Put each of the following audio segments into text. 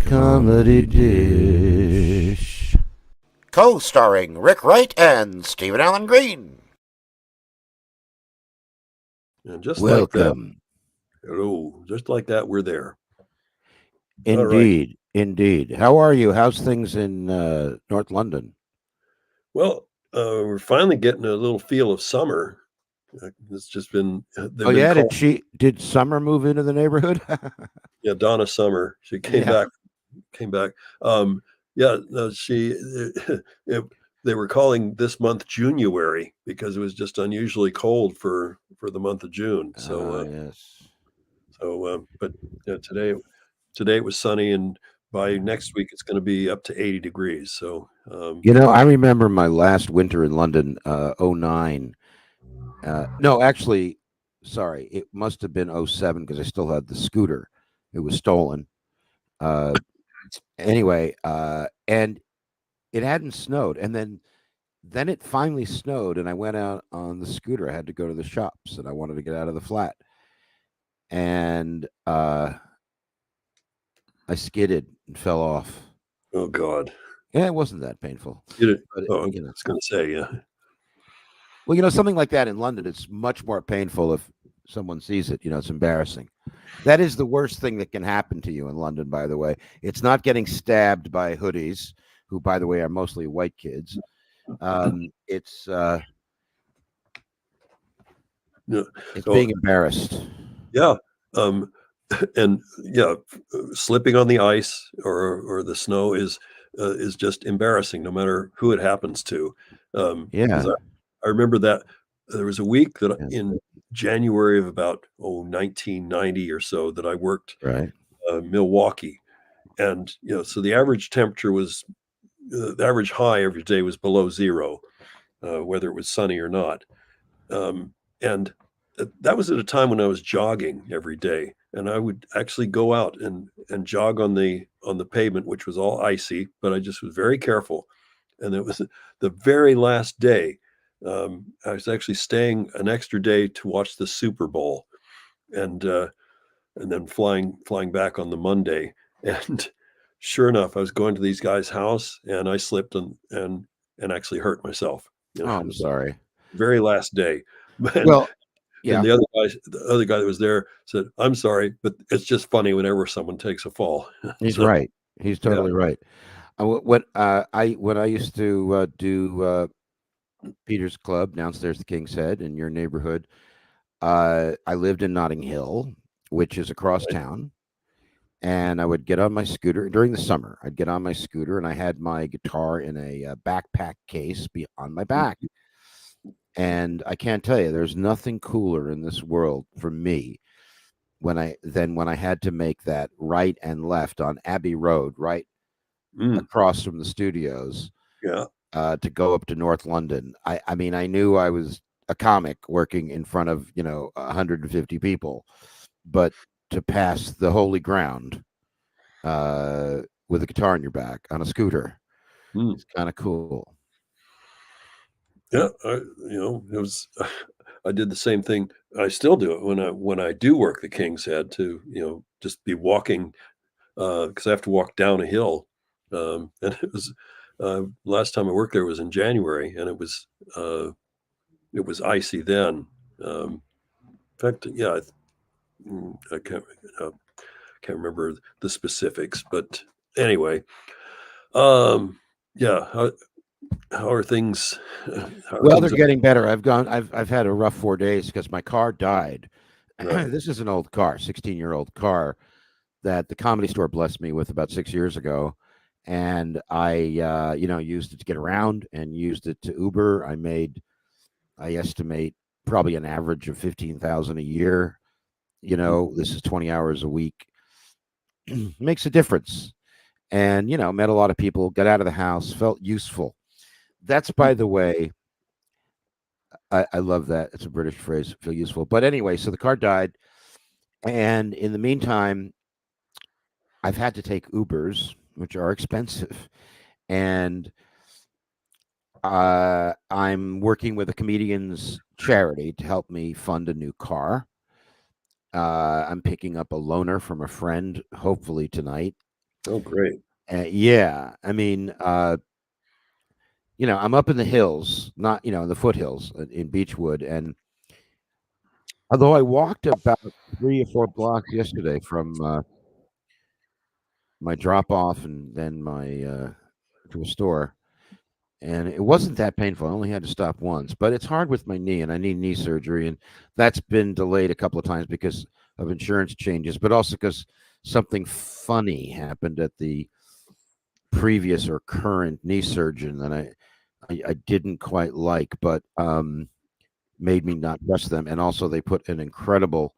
Comedy Dish. Co-starring Rick Wright and Stephen Allen Green. And just Welcome. Like that, hello, just like that, we're there. Indeed, indeed. How are you? How's things in North London? Well, we're finally getting a little feel of summer. It's just been. Oh yeah, did Summer move into the neighborhood? Yeah, Donna Summer. She came back. Yeah, no, they were calling this month January because it was just unusually cold for the month of June. So yes. But today it was sunny, and by next week it's going to be up to 80 degrees. So I remember my last winter in London, 09. No, actually, sorry, it must have been 07 because I still had the scooter. It was stolen. Anyway, and it hadn't snowed, and then it finally snowed, and I went out on the scooter. I had to go to the shops, and I wanted to get out of the flat, and I skidded and fell off. Oh God! Yeah, it wasn't that painful. I was going to say, yeah. Well, something like that in London, it's much more painful if someone sees it. It's embarrassing. That is the worst thing that can happen to you in London, by the way. It's not getting stabbed by hoodies, who, by the way, are mostly white kids. It's being embarrassed. Yeah. And slipping on the ice or the snow is just embarrassing, no matter who it happens to. I remember that there was a week that in January of about 1990 or so that I worked Milwaukee, and so the average temperature was the average high every day was below zero, whether it was sunny or not, and that was at a time when I was jogging every day, and I would actually go out and jog on the pavement, which was all icy, but I just was very careful. And it was the very last day. I was actually staying an extra day to watch the Super Bowl, and then flying back on the Monday. And sure enough, I was going to these guys' house, and I slipped and actually hurt myself. I'm sorry. Very last day. Well, yeah. And the other guy that was there said, "I'm sorry, but it's just funny whenever someone takes a fall." He's right. He's totally right. When I used to do Peter's Club downstairs, the King's Head in your neighborhood, I lived in Notting Hill, which is across town, and I would get on my scooter during the summer. I'd get on my scooter, and I had my guitar in a backpack case on my back. And I can't tell you, there's nothing cooler in this world for me when I had to make that right and left on Abbey Road, right across from the studios, to go up to North London. I mean, I knew I was a comic working in front of 150 people, but to pass the holy ground with a guitar on your back on a scooter, it's kind of cool. Yeah, it was. I did the same thing. I still do it when I do work the King's Head to just be walking because I have to walk down a hill, and it was last time I worked there was in January, and it was icy then. In fact, yeah, I can't remember the specifics, but anyway, yeah. How are things? Well, they're getting better. I've had a rough 4 days because my car died. Right. This is an old car, 16-year-old car that the Comedy Store blessed me with about 6 years ago, and I used it to get around and used it to Uber. I estimate probably an average of $15,000 a year. This is 20 hours a week. Makes a difference, and met a lot of people, got out of the house, felt useful. That's, by the way, I love that. It's a British phrase, feel useful. But anyway, so the car died. And in the meantime, I've had to take Ubers, which are expensive. And I'm working with a comedian's charity to help me fund a new car. I'm picking up a loaner from a friend, hopefully tonight. Oh, great. Yeah, I mean, I'm up in the hills, not in the foothills in Beechwood, and although I walked about 3 or 4 blocks yesterday from my drop off and then my to a store, and it wasn't that painful. I only had to stop once, but it's hard with my knee, and I need knee surgery, and that's been delayed a couple of times because of insurance changes, but also because something funny happened at the previous or current knee surgeon that I didn't quite like, but made me not trust them, and also they put an incredible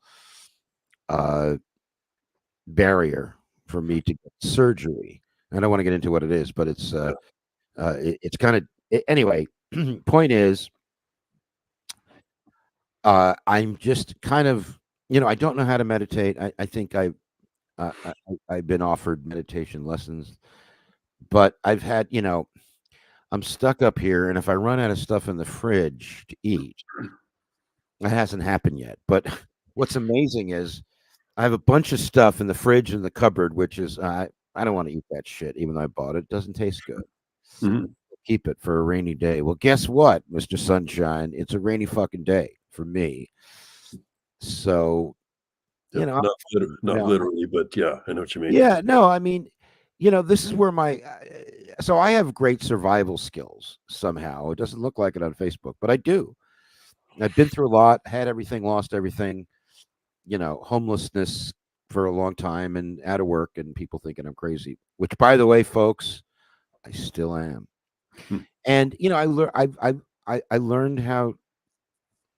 barrier for me to get surgery. I don't want to get into what it is, but it's kind of anyway. Point is, I'm just kind of I don't know how to meditate. I think I've been offered meditation lessons, but I've had I'm stuck up here, and if I run out of stuff in the fridge to eat, it hasn't happened yet. But what's amazing is I have a bunch of stuff in the fridge and the cupboard, which is I don't want to eat that shit, even though I bought it. It doesn't taste good. Mhm. Keep it for a rainy day. Well, guess what, Mr. Sunshine? It's a rainy fucking day for me. So, Yeah, I'm, not literally, but yeah, I know what you mean. yeah, no, I mean, this is where so I have great survival skills somehow. It doesn't look like it on Facebook, but I do. I've been through a lot, had everything, lost everything, homelessness for a long time and out of work and people thinking I'm crazy, which by the way, folks, I still am. Hmm. And, I learned how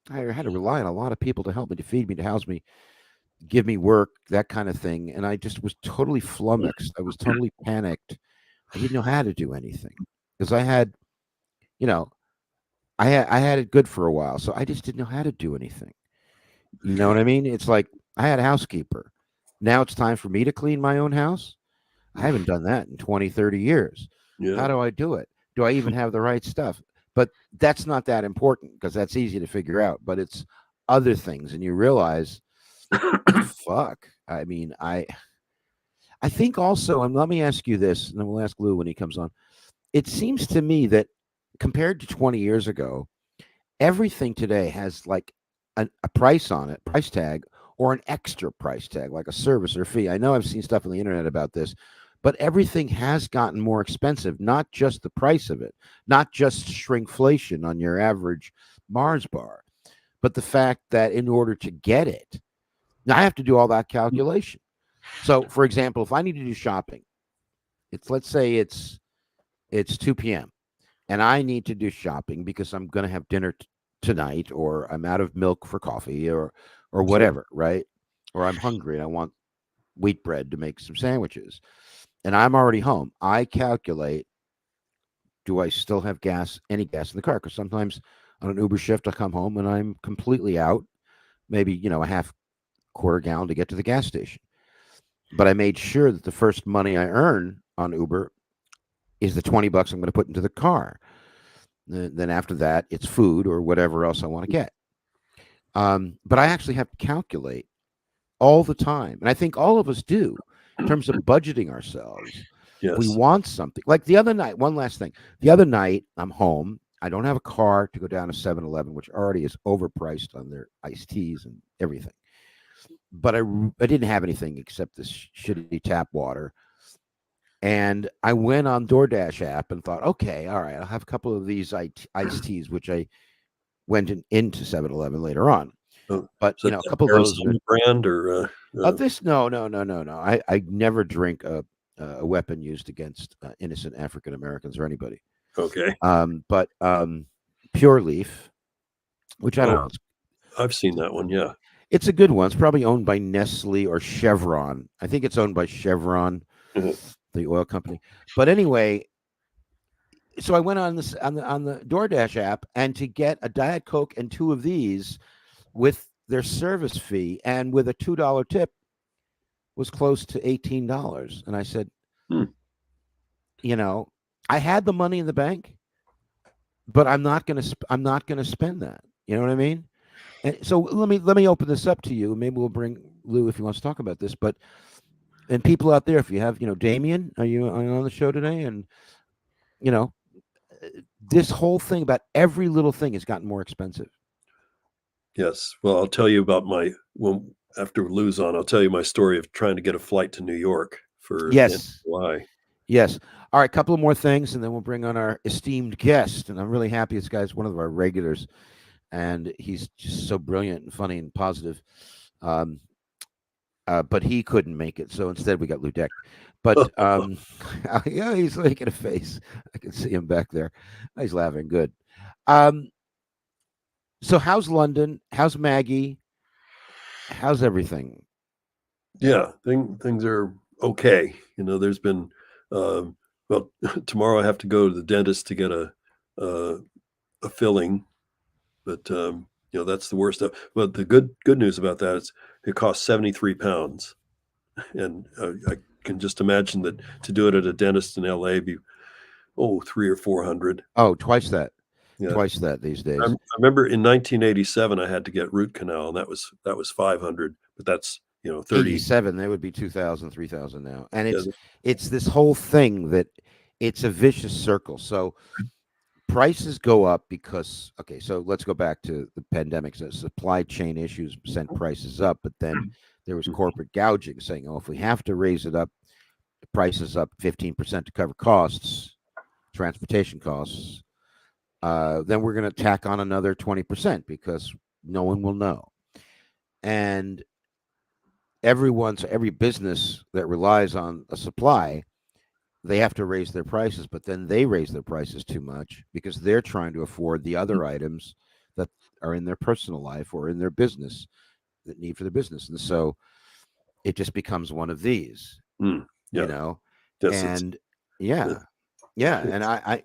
I had to rely on a lot of people to help me, to feed me, to house me, give me work, that kind of thing. And I just was totally flummoxed. I was totally panicked. I didn't know how to do anything because I had, I had it good for a while. So I just didn't know how to do anything. You know what I mean? It's like I had a housekeeper. Now it's time for me to clean my own house. I haven't done that in 20, 30 years. Yeah. How do I do it? Do I even have the right stuff? But that's not that important because that's easy to figure out. But it's other things. And you realize, fuck. I mean, I think also, and let me ask you this, and then we'll ask Lou when he comes on. It seems to me that compared to 20 years ago, everything today has like a price on it, price tag, or an extra price tag, like a service or fee. I know I've seen stuff on the internet about this, but everything has gotten more expensive, not just the price of it, not just shrinkflation on your average Mars bar, but the fact that in order to get it, now I have to do all that calculation. So, for example, if I need to do shopping, let's say it's 2 p.m. and I need to do shopping because I'm going to have dinner tonight, or I'm out of milk for coffee, or whatever, right? Or I'm hungry and I want wheat bread to make some sandwiches, and I'm already home. I calculate: do I still have any gas in the car? Because sometimes on an Uber shift, I come home and I'm completely out. Maybe a half quarter gallon to get to the gas station. But I made sure that the first money I earn on Uber is the $20 I'm going to put into the car. Then after that, it's food or whatever else I want to get. But I actually have to calculate all the time. And I think all of us do in terms of budgeting ourselves. Yes. We want something. Like the other night, one last thing. The other night, I'm home. I don't have a car to go down to 7-Eleven, which already is overpriced on their iced teas and everything. But I didn't have anything except this shitty tap water. And I went on DoorDash app and thought, okay, all right, I'll have a couple of these iced teas, which I went into 7-Eleven later on. Oh, but so a couple of those brand or this no. I never drink a weapon used against innocent African Americans or anybody. Okay. But Pure Leaf, which I don't know. I've seen that one. Yeah. It's a good one. It's probably owned by Nestle or Chevron. I think it's owned by Chevron, the oil company. But anyway, so I went on the DoorDash app, and to get a Diet Coke and 2 of these with their service fee and with a $2 tip was close to $18. And I said, I had the money in the bank, but I'm not going to spend that. You know what I mean? And so let me open this up to you. Maybe we'll bring Lou if he wants to talk about this. But And people out there, if you have, Damien, are you on the show today? And this whole thing about every little thing has gotten more expensive. Yes. Well, I'll tell you about after Lue's on, I'll tell you my story of trying to get a flight to New York for the end of July. Yes. All right, a couple of more things, and then we'll bring on our esteemed guest. And I'm really happy this guy's one of our regulars, and he's just so brilliant and funny and positive. But he couldn't make it, so instead we got Lue Deck. But yeah, he's making a face. I can see him back there. He's laughing. Good. So how's London? How's Maggie? How's everything? Yeah, things are okay. There's been well, tomorrow I have to go to the dentist to get a filling, but that's the worst stuff. But the good news about that is it costs £73, and I can just imagine that to do it at a dentist in LA be $300 or $400. Oh, twice that. Yeah. Twice that these days. I remember in 1987 I had to get root canal, and that was $500, but that's 37, they would be 2,000, 3,000 now. And it's this whole thing that it's a vicious circle. So prices go up because, so let's go back to the pandemic. So supply chain issues sent prices up, but then there was corporate gouging saying, if we have to raise it up, the prices up 15% to cover costs, transportation costs, then we're going to tack on another 20% because no one will know. And every business that relies on a supply, they have to raise their prices, but then they raise their prices too much because they're trying to afford the other items that are in their personal life or in their business that need for the business. And so it just becomes one of these, yes, and and I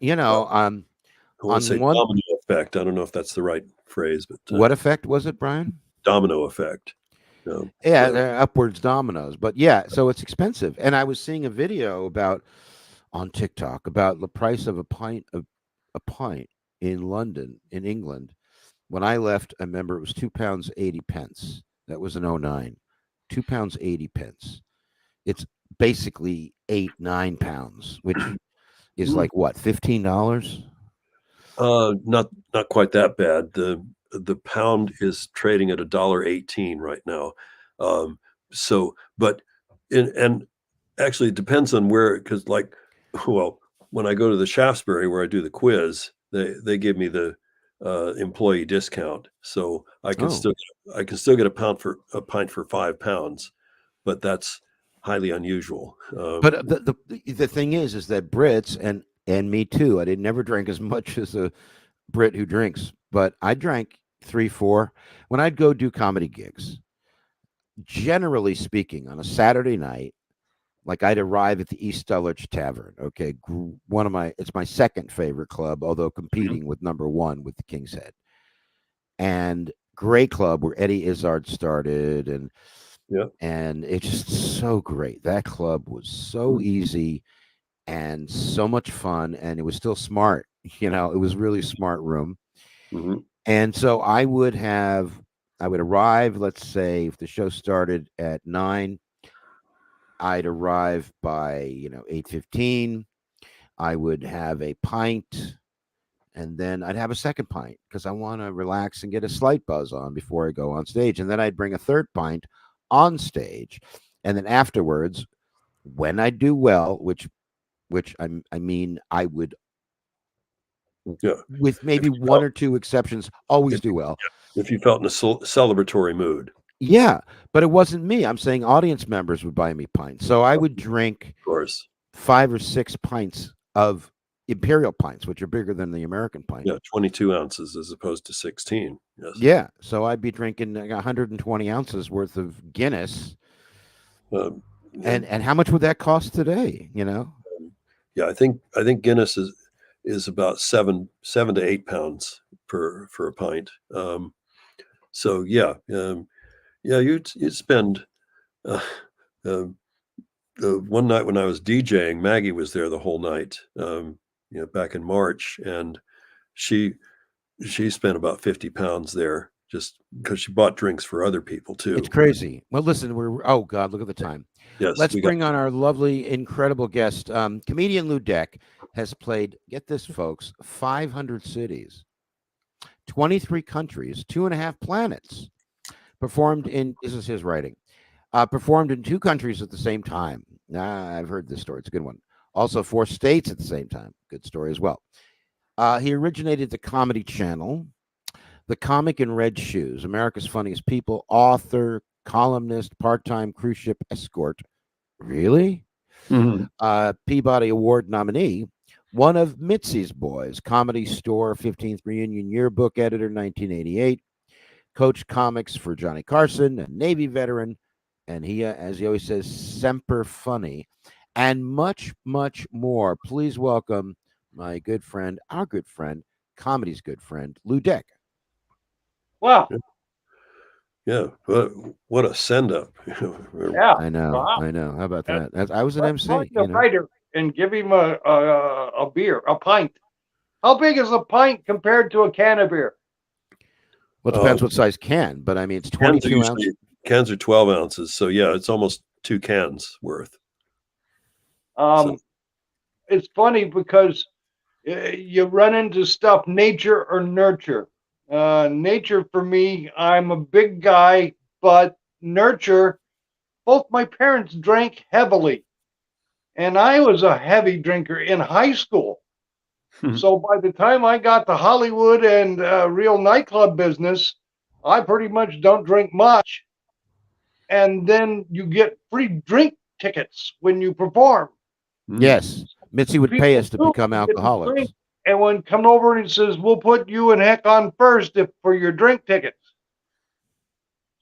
want to say domino effect. I don't know if that's the right phrase, but what effect was it, Brian? Domino effect. They're upwards dominoes, but so it's expensive. And I was seeing a video on TikTok about the price of a pint in London, in England. When I left, I remember it was £2.80. That was in 2009. £2.80. It's basically £8-9, which is like what, $15? Not quite that bad. The pound is trading at $1.18 right now. And actually it depends on where, because when I go to the Shaftesbury where I do the quiz, they give me the employee discount, so I can still get a pint for £5, but that's highly unusual. But the thing is that Brits and me too. I never drank as much as a Brit who drinks, but I drank 3-4 when I'd go do comedy gigs. Generally speaking, on a Saturday night, like I'd arrive at the East Dulwich Tavern. Okay, it's my second favorite club, although competing with number one with the King's Head. And great club where Eddie Izzard started, and it's just so great. That club was so easy and so much fun, and it was still smart. It was really smart room. And so I would arrive, let's say if the show started at 9, I'd arrive by 8:15. I would have a pint, and then I'd have a second pint because I want to relax and get a slight buzz on before I go on stage. And then I'd bring a third pint on stage, and then afterwards, when I do well, which I mean I would, with maybe one or two exceptions, always do well. If you felt in a celebratory mood. Yeah, but it wasn't me. I'm saying audience members would buy me pints. So I would drink, of course, 5 or 6 pints of imperial pints, which are bigger than the American pint. Yeah, 22 ounces as opposed to 16. Yes. Yeah, so I'd be drinking 120 ounces worth of Guinness. And how much would that cost today? I think Guinness is about 7 to 8 pounds for a pint. You'd spend one night when I was DJing, Maggie was there the whole night, back in March, and she spent about £50 there just because she bought drinks for other people too. It's crazy. Well, listen, oh God, look at the time. Yes, Let's bring on our lovely, incredible guest. Comedian Lue Deck has played, get this, folks, 500 cities, 23 countries, 2.5 planets. Performed in, this is his writing, performed in 2 countries at the same time. I've heard this story. It's a good one. Also 4 states at the same time. Good story as well. He originated the Comedy Channel, the comic in red shoes, America's Funniest People, author, columnist, part-time cruise ship escort. Really? Peabody Award nominee, one of Mitzi's boys, Comedy Store 15th Reunion Yearbook editor, 1988. Coach comics for Johnny Carson, a Navy veteran, and he, as he always says, Semper Funny, and much, much more. Please welcome my good friend, our good friend, comedy's good friend, Lue Deck. Wow. Yeah, what a send up. Yeah. I know. Wow. I know. How about that? I was an MC. Find the writer and give him a beer, a pint. How big is a pint compared to a can of beer? Well, it depends what size can, but I mean, it's 22 ounces. Cans are 12 ounces. So, yeah, it's almost 2 cans worth. It's funny because you run into stuff, nature or nurture. Nature for me, I'm a big guy, but nurture, both my parents drank heavily. And I was a heavy drinker in high school. So by the time I got to Hollywood and real nightclub business, I pretty much don't drink much. And then you get free drink tickets when you perform. Yes. Mitzi would pay us to become alcoholics. And when come over and he says, we'll put you and Heck on first for your drink tickets.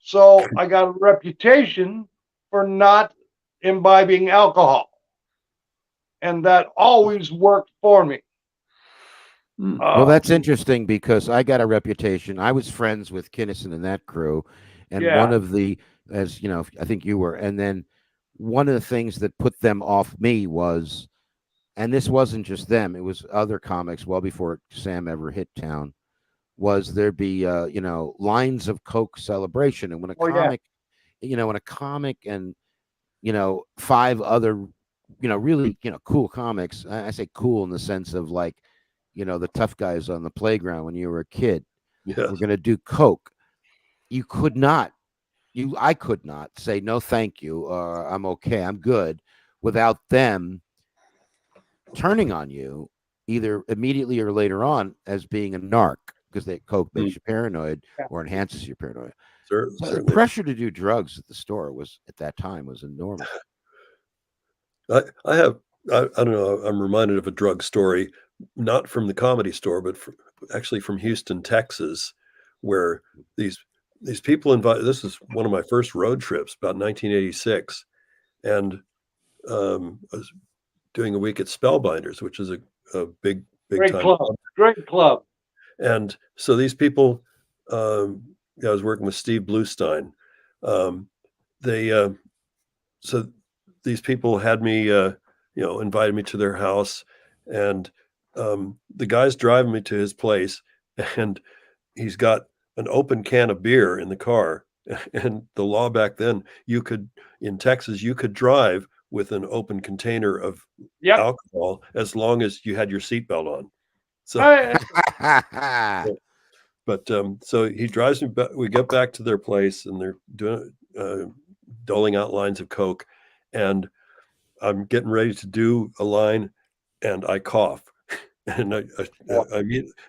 So I got a reputation for not imbibing alcohol. And that always worked for me. Well, that's interesting because I got a reputation. I was friends with Kinnison and that crew. And one of the, as you know, I think you were. And then one of the things that put them off me was, and this wasn't just them, it was other comics well before Sam ever hit town, was there'd be, lines of Coke celebration. And when a comic, when a comic and, 5 other, really, cool comics, I say cool in the sense of like, the tough guys on the playground when you were a kid, we're going to do Coke. I could not say, no, thank you. I'm okay. I'm good without them turning on you either immediately or later on as being a narc because Coke makes you paranoid or enhances your paranoia. So the pressure to do drugs at the store was at that time was enormous. I don't know. I'm reminded of a drug story, not from the Comedy Store, but actually from Houston, Texas, where these people invited. This is one of my first road trips, about 1986, and I was doing a week at Spellbinders, which is a big great time club. Great club. And so these people, I was working with Steve Bluestein. So these people had me, invited me to their house, and the guy's driving me to his place, and he's got an open can of beer in the car. And the law back then, in Texas, you could drive with an open container of alcohol as long as you had your seatbelt on. So, so he drives me back. We get back to their place, and they're doling out lines of Coke, and I'm getting ready to do a line, and I cough, and I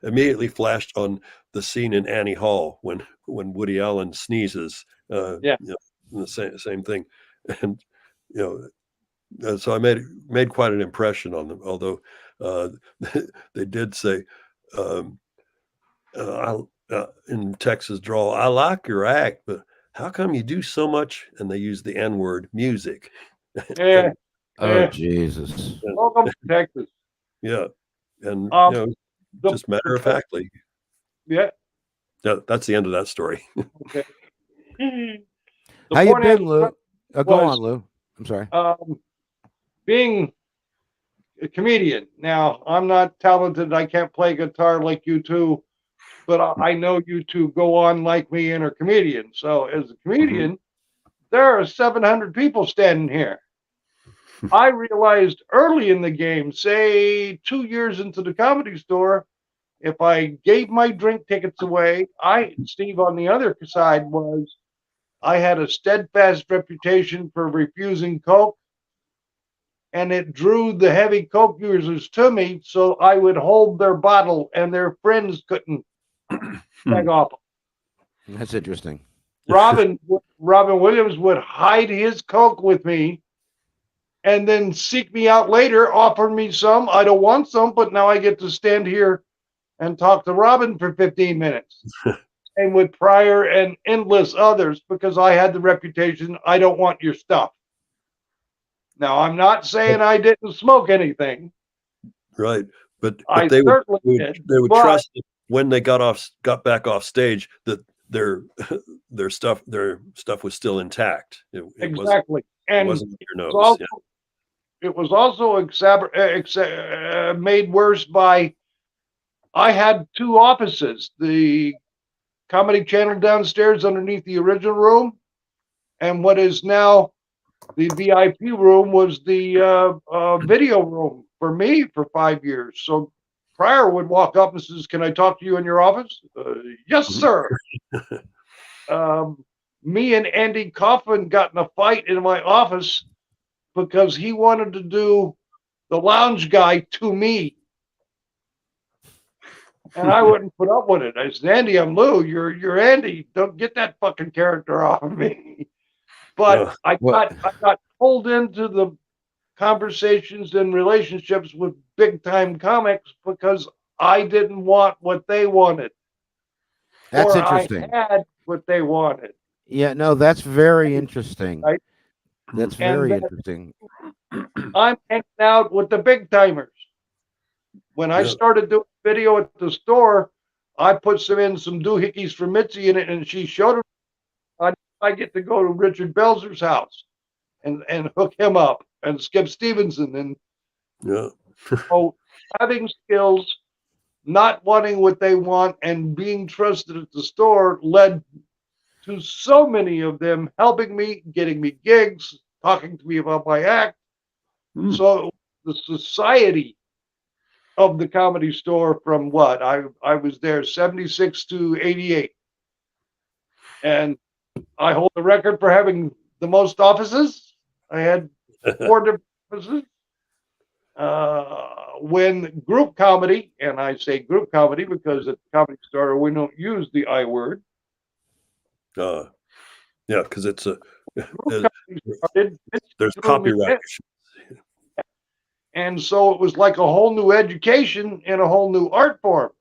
immediately flashed on the scene in Annie Hall when Woody Allen sneezes. The same thing, and so I made quite an impression on them. Although they did say in Texas drawl, "I like your act, but how come you do so much?" And they use the N-word, music. Oh Jesus! Welcome to Texas. Yeah, and just matter of factly. Yeah. That's the end of that story. Okay. How you been, Lou? Go on, Lou. I'm sorry. Being a comedian. Now, I'm not talented. I can't play guitar like you two, but I know you two go on like me and are comedians. So as a comedian, there are 700 people standing here. I realized early in the game, say 2 years into the Comedy Store, if I gave my drink tickets away, Steve, on the other side I had a steadfast reputation for refusing Coke, and it drew the heavy Coke users to me, so I would hold their bottle and their friends couldn't bag off. That's interesting. Robin Williams would hide his Coke with me and then seek me out later, offer me some. I don't want some, but now I get to stand here and talk to Robin for 15 minutes. And with Pryor and endless others, because I had the reputation, I don't want your stuff. Now, I'm not saying I didn't smoke anything. Right. But I they certainly would, did. they would but trust that when they got back off stage, that their stuff was still intact. exactly. It wasn't your nose. Also, it was also made worse by, I had two offices, the Comedy Channel downstairs underneath the original room, and what is now the VIP room was the video room for me for 5 years. So Pryor would walk up and says, "Can I talk to you in your office?" Yes, sir. Me and Andy Kaufman got in a fight in my office because he wanted to do the lounge guy to me. And I wouldn't put up with it. I said, "Andy, I'm Lou. You're Andy. Don't get that fucking character off of me." But I got pulled into the conversations and relationships with big time comics because I didn't want what they wanted. That's interesting. I had what they wanted. Yeah, no, that's very interesting. Right? That's very interesting. I'm hanging out with the big timers. When I started doing video at the store, I put some doohickeys for Mitzi in it, and she showed them. I get to go to Richard Belzer's house and hook him up, and Skip Stevenson, and having skills, not wanting what they want, and being trusted at the store led to so many of them helping me, getting me gigs, talking to me about my act. So the society of the Comedy Store from what? I was there 76 to 88. And I hold the record for having the most offices. I had 4 different offices. When group comedy, and I say group comedy because at the Comedy Store we don't use the I word. Yeah, because it's there's copyright. And so it was like a whole new education and a whole new art form.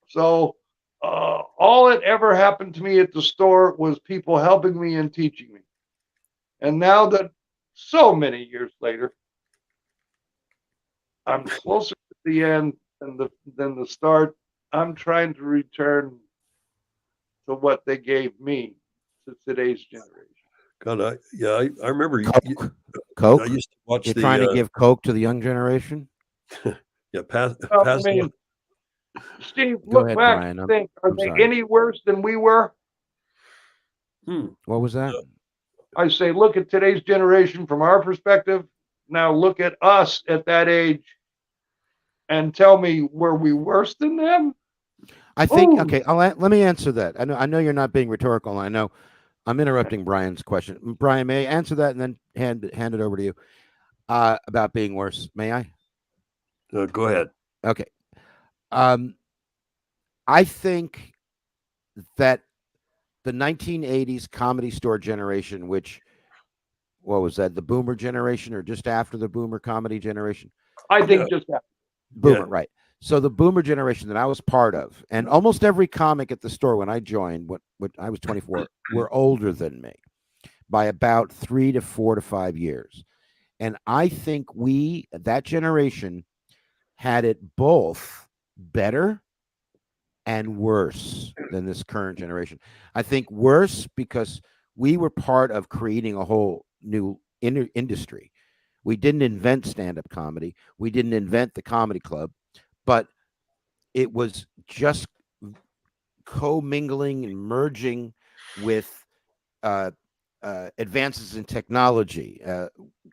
So all that ever happened to me at the store was people helping me and teaching me. And now that so many years later, I'm closer to the end than the start. I'm trying to return to what they gave me to today's generation. God, I remember Coke. I used to watch. You're trying to give Coke to the young generation. Steve, Go look ahead, back Brian. and think: are they any worse than we were? What was that? I say, look at today's generation from our perspective. Now look at us at that age, and tell me, were we worse than them? I think. Okay, let me answer that. I know you're not being rhetorical. I know I'm interrupting Brian's question. Brian, may I answer that and then hand it over to you about being worse? May I? Go ahead. Okay. I think that the 1980s Comedy Store generation, which, what was that, the Boomer generation or just after the Boomer comedy generation? I think just after. Boomer, right. So the Boomer generation that I was part of, and almost every comic at the store when I joined, what I was 24, were older than me by about 3 to 4 to 5 years. And I think that generation, had it both better and worse than this current generation. I think worse because we were part of creating a whole new industry. We didn't invent stand-up comedy. We didn't invent the comedy club, but it was just commingling and merging with advances in technology,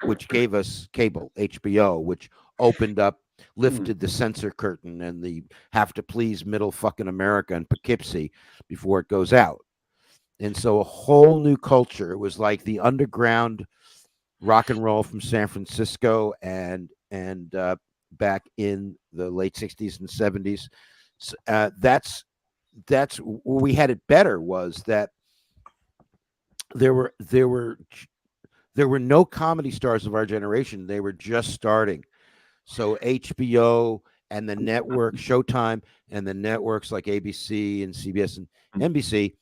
which gave us cable, HBO, which opened up, lifted the censor curtain and the have to please middle fucking America and Poughkeepsie before it goes out. And so a whole new culture. It was like the underground rock and roll from San Francisco and back in the late 60s and 70s. So, that's where we had it better, was that there were no comedy stars of our generation. They were just starting. So HBO and the network, Showtime, and the networks like ABC and CBS and NBC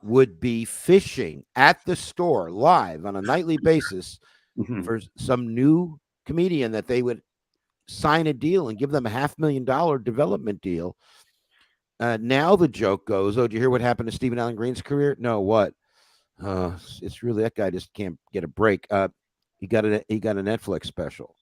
would be fishing at the store live on a nightly basis for some new comedian that they would sign a deal and give them a $500,000 development deal. Now the joke goes, oh, did you hear what happened to Stephen Allen Green's career? No, what? It's really, that guy just can't get a break. He got a Netflix special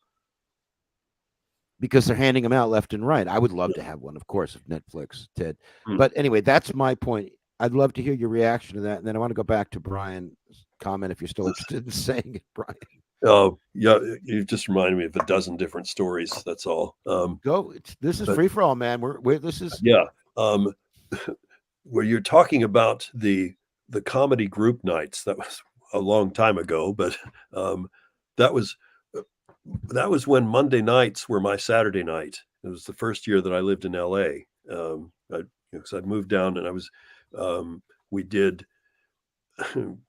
because they're handing them out left and right. I would love to have one, of course, if Netflix did. But anyway, that's my point. I'd love to hear your reaction to that. And then I want to go back to Brian's comment, if you're still interested in saying it, Brian. Oh, yeah. You just reminded me of a dozen different stories. That's all. Go. This is free for all, man. This is. Yeah. Where you're talking about the comedy group nights, that was a long time ago, but that was when Monday nights were my Saturday night. It was the first year that I lived in LA. Because I'd moved down, and I was, we did,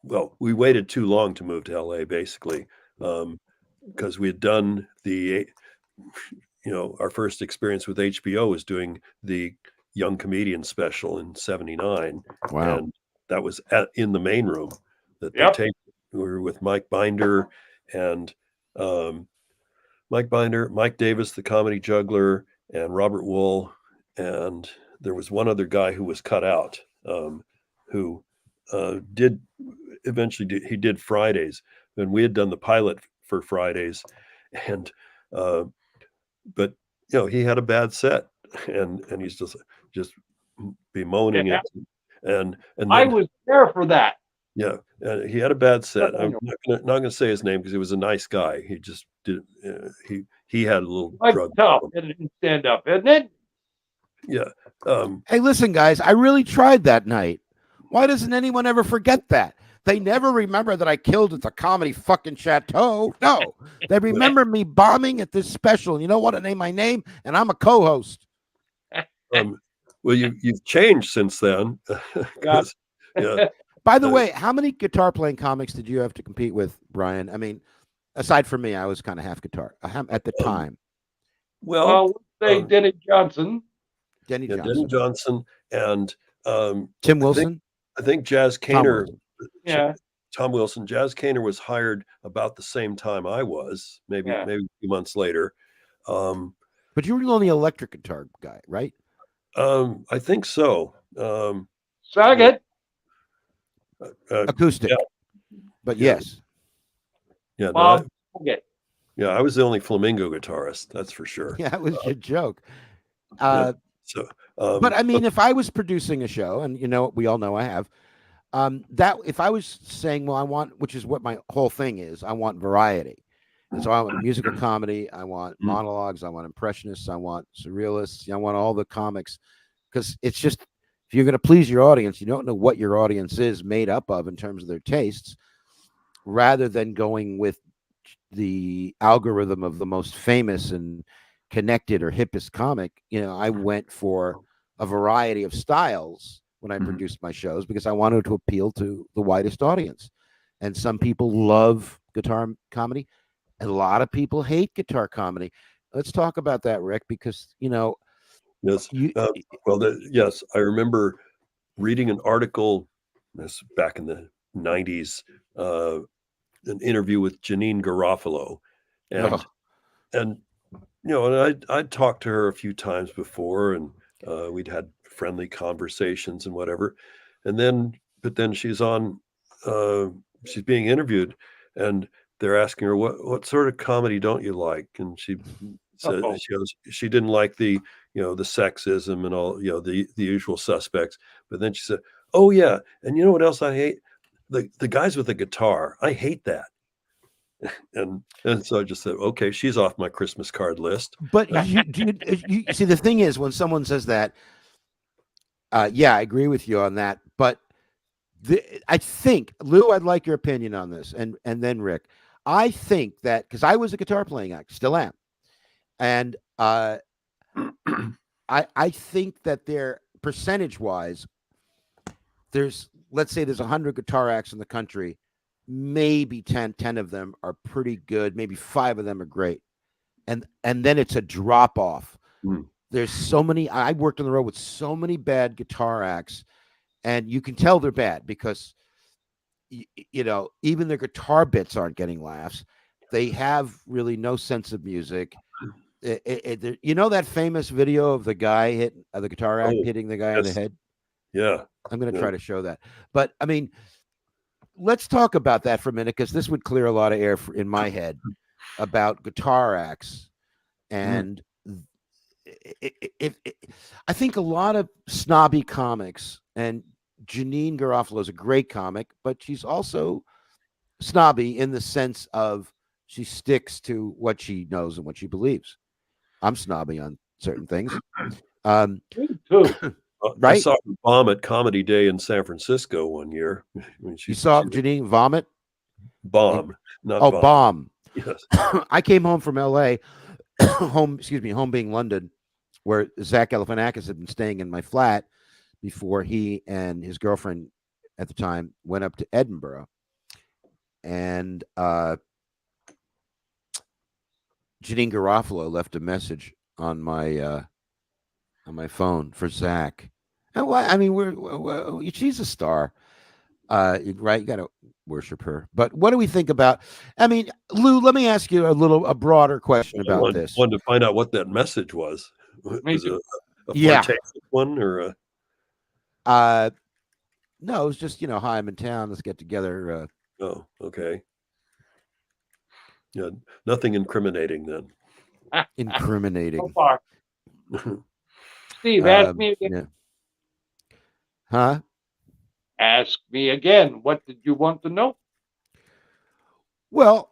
well, we waited too long to move to LA, basically, because we had done our first experience with HBO was doing the Young Comedian special in '79. Wow. And that was in the main room that they taped. We were with Mike Binder and Mike Davis, the comedy juggler, and Robert Wool. And there was one other guy who was cut out, who did Fridays. And we had done the pilot for Fridays. And, but, he had a bad set, and he's just bemoaning it. And then, I was there for that. Yeah, he had a bad set. I'm not going to say his name because he was a nice guy. He just did. He had a little drug problem. It didn't stand up, isn't it? Yeah. Hey, listen, guys. I really tried that night. Why doesn't anyone ever forget that? They never remember that I killed at the Comedy fucking Chateau. No, they remember me bombing at this special. And you know what? I named my name, and I'm a co-host. Well, you've changed since then. Yeah. By the way, how many guitar playing comics did you have to compete with, Brian? I mean, aside from me, I was kind of half guitar at the time. Well, say Denny Johnson. Denny Johnson and Tim Wilson. I think Jazz Kaner. Yeah. Tom Wilson. Jazz Kaner was hired about the same time I was, maybe a few months later. But you were the only electric guitar guy, right? I think so. Saget. Acoustic. Yeah. But yes. Yeah. I was the only flamingo guitarist. That's for sure. Yeah, it was a joke. But I mean, if I was producing a show, and we all know I have, that if I was saying, well, I want, which is what my whole thing is, I want variety. And so I want musical comedy, I want monologues, I want impressionists, I want surrealists, I want all the comics, because it's just, if you're going to please your audience, you don't know what your audience is made up of in terms of their tastes, rather than going with the algorithm of the most famous and connected or hippest comic. I went for a variety of styles when I produced my shows, because I wanted to appeal to the widest audience. And some people love guitar comedy, and a lot of people hate guitar comedy. Let's talk about that, Rick, because yes. Yes, I remember reading an article, this back in the 90s, an interview with Janine Garofalo, and I'd talked to her a few times before, and we'd had friendly conversations and whatever, but then she's being interviewed, and they're asking her what sort of comedy don't you like, and she said she didn't like the the sexism and all, the usual suspects. But then she said, "Oh yeah, and you know what else I hate? The guys with the guitar. I hate that." And so I just said, "Okay, she's off my Christmas card list." But you see, the thing is, when someone says that, yeah, I agree with you on that. But I think, Lou, I'd like your opinion on this, and then Rick. I think that because I was a guitar playing act, still am, and I think that they're percentage wise, let's say there's 100 guitar acts in the country, maybe 10 of them are pretty good, maybe 5 of them are great, and then it's a drop off. There's so many. I worked on the road with so many bad guitar acts, and you can tell they're bad because even their guitar bits aren't getting laughs. They have really no sense of music. That famous video of the guy hitting the guitar act hitting the guy on the head? Yeah. I'm going to try to show that. But I mean, let's talk about that for a minute, because this would clear a lot of air in my head about guitar acts. And I think a lot of snobby comics, and Janine Garofalo is a great comic, but she's also snobby in the sense of she sticks to what she knows and what she believes. I'm snobby on certain things. Me too. Right? I saw her vomit Comedy Day in San Francisco one year. You saw Janine vomit? Bomb. Not bomb. Yes. I came home from LA, home being London, where Zach Galifianakis had been staying in my flat before he and his girlfriend at the time went up to Edinburgh. And Janine Garofalo left a message on my phone for Zach. And I mean, she's a star, right? You got to worship her. But what do we think about? I mean, Lou, let me ask you a broader question about this. Wanted to find out what that message was. Was it a flirtatious one or a... No, it was just hi, I'm in town. Let's get together. Oh, okay. Yeah, nothing incriminating then. Incriminating. So far. Steve, ask me again. Yeah. Huh? Ask me again. What did you want to know? Well,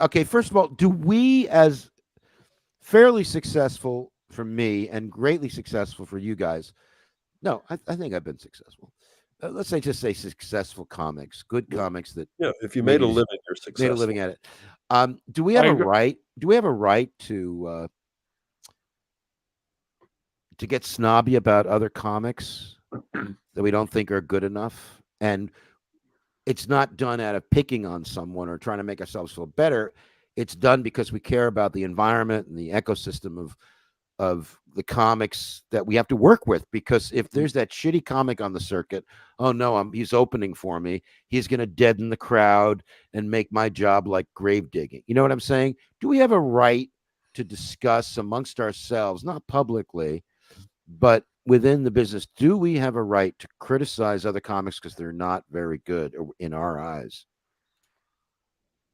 okay, first of all, do we, as fairly successful for me and greatly successful for you guys? No, I think I've been successful. Let's just say successful comics, good comics that. Yeah, if you made a living, you're successful. Made a living at it. Do we have a right? Do we have a right to get snobby about other comics that we don't think are good enough? And it's not done out of picking on someone or trying to make ourselves feel better. It's done because we care about the environment and the ecosystem of the comics that we have to work with. Because if there's that shitty comic on the circuit, oh no, he's opening for me, he's going to deaden the crowd and make my job like grave digging. You know what I'm saying? Do we have a right to discuss amongst ourselves, not publicly, but within the business, do we have a right to criticize other comics because they're not very good in our eyes?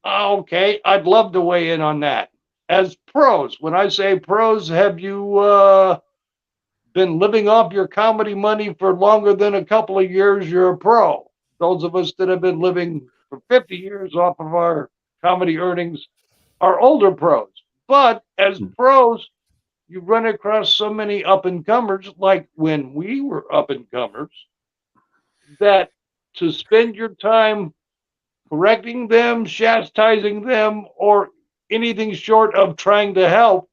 Okay, I'd love to weigh in on that. As pros, when I say pros, have you been living off your comedy money for longer than a couple of years? You're a pro. Those of us that have been living for 50 years off of our comedy earnings are older pros. But as pros, you run across so many up-and-comers, like when we were up-and-comers, that to spend your time correcting them, chastising them, or anything short of trying to help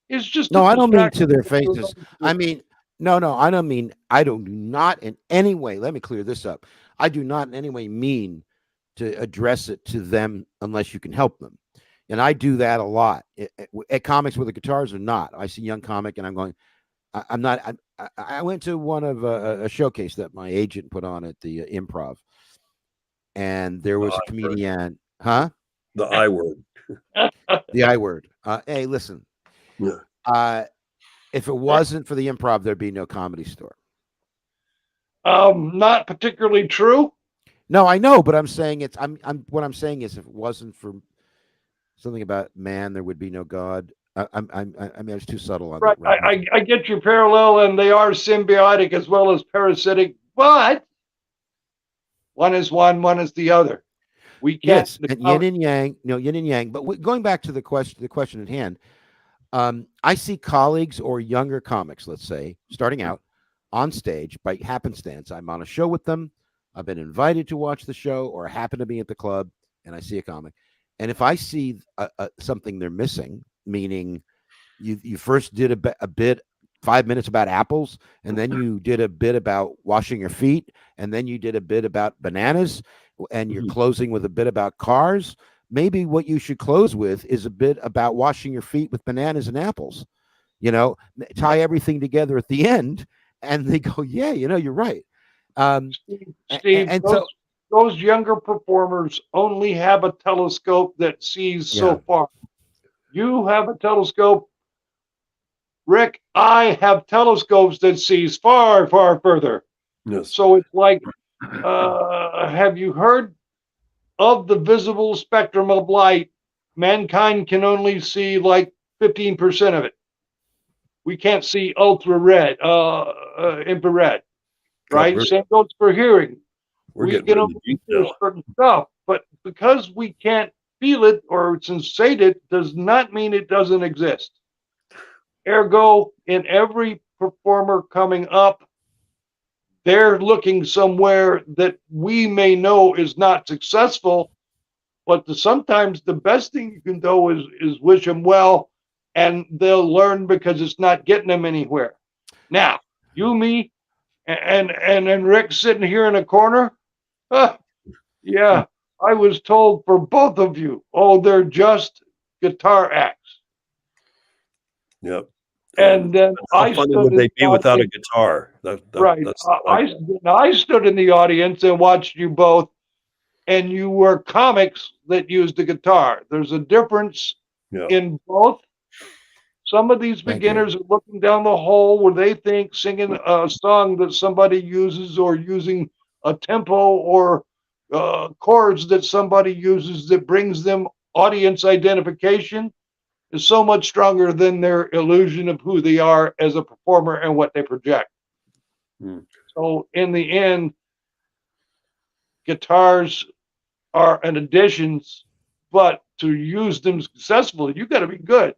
is just... No, I don't mean to their faces. I mean, no, I don't mean, I do not in any way, let me clear this up. I do not in any way mean to address it to them unless you can help them. And I do that a lot at comics with the guitars or not. I see a young comic and I'm going, I'm not, I went to one of a showcase that my agent put on at the Improv, and there was a comedian, huh? The I word. The I word. Hey, listen. Yeah. If it wasn't for the Improv, there'd be no Comedy Store. Not particularly true. No, I know, but I'm saying what I'm saying is, if it wasn't for something about man, there would be no God. I mean, it's too subtle on Right. that. Right. I get your parallel, and they are symbiotic as well as parasitic, but one is one is the other. We can't. Yes, and yin and yang, yin and yang. But going back to the question at hand, I see colleagues or younger comics, let's say, starting out on stage by happenstance. I'm on a show with them. I've been invited to watch the show, or I happen to be at the club, and I see a comic. And if I see something they're missing, meaning you first did a bit 5 minutes about apples, and then you did a bit about washing your feet, and then you did a bit about bananas, and you're closing with a bit about cars. Maybe what you should close with is a bit about washing your feet with bananas and apples. Tie everything together at the end, and they go, yeah, you're right. Steve, and those younger performers only have a telescope that sees so far. You have a telescope, Rick. I have telescopes that sees far, far further. Yes. So it's like, have you heard of the visible spectrum of light? Mankind can only see like 15% of it. We can't see ultra red, infrared, right? Same goes for hearing. We can only hear certain stuff, but because we can't feel it or sensate it, does not mean it doesn't exist. Ergo, in every performer coming up, they're looking somewhere that we may know is not successful, but sometimes the best thing you can do is wish them well, and they'll learn because it's not getting them anywhere. Now, you, me, and Rick sitting here in a corner, yeah, I was told for both of you, they're just guitar acts. Yep. And then how funny would they be without a guitar? Right. I stood in the audience and watched you both, and you were comics that used the guitar. There's a difference in both. Some of these beginners are looking down the hole where they think singing a song that somebody uses, or using a tempo or chords that somebody uses that brings them audience identification, is so much stronger than their illusion of who they are as a performer and what they project. So in the end, guitars are an addition, but to use them successfully, you got to be good.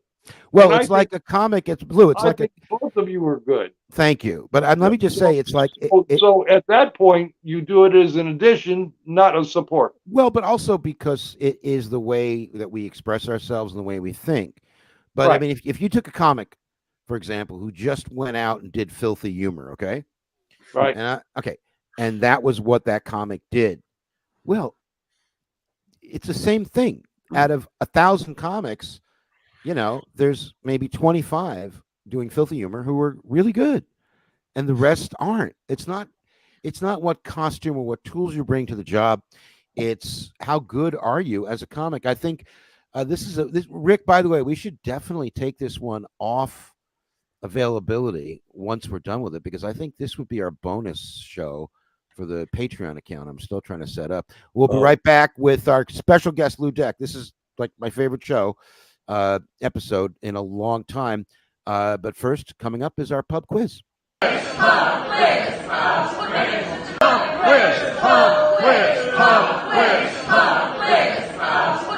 Well, it's like a comic. It's Blue. It's like both of you were good. Thank you. But let me just say, it's like so at that point, you do it as an addition, not a support. Well, but also because it is the way that we express ourselves and the way we think. But I mean, if you took a comic, for example, who just went out and did filthy humor, okay, right, and that was what that comic did. Well, it's the same thing. Out of 1,000 comics, there's maybe 25 doing filthy humor who are really good, and the rest aren't. It's not what costume or what tools you bring to the job. It's how good are you as a comic. I think this Rick, by the way, we should definitely take this one off availability once we're done with it, because I think this would be our bonus show for the Patreon account. I'm still trying to set up. We'll be right back with our special guest, Lue Deck. This is like my favorite show episode in a long time. But first, coming up is our pub quiz. Pub quiz, pub quiz, pub quiz, pub quiz, pub quiz, pub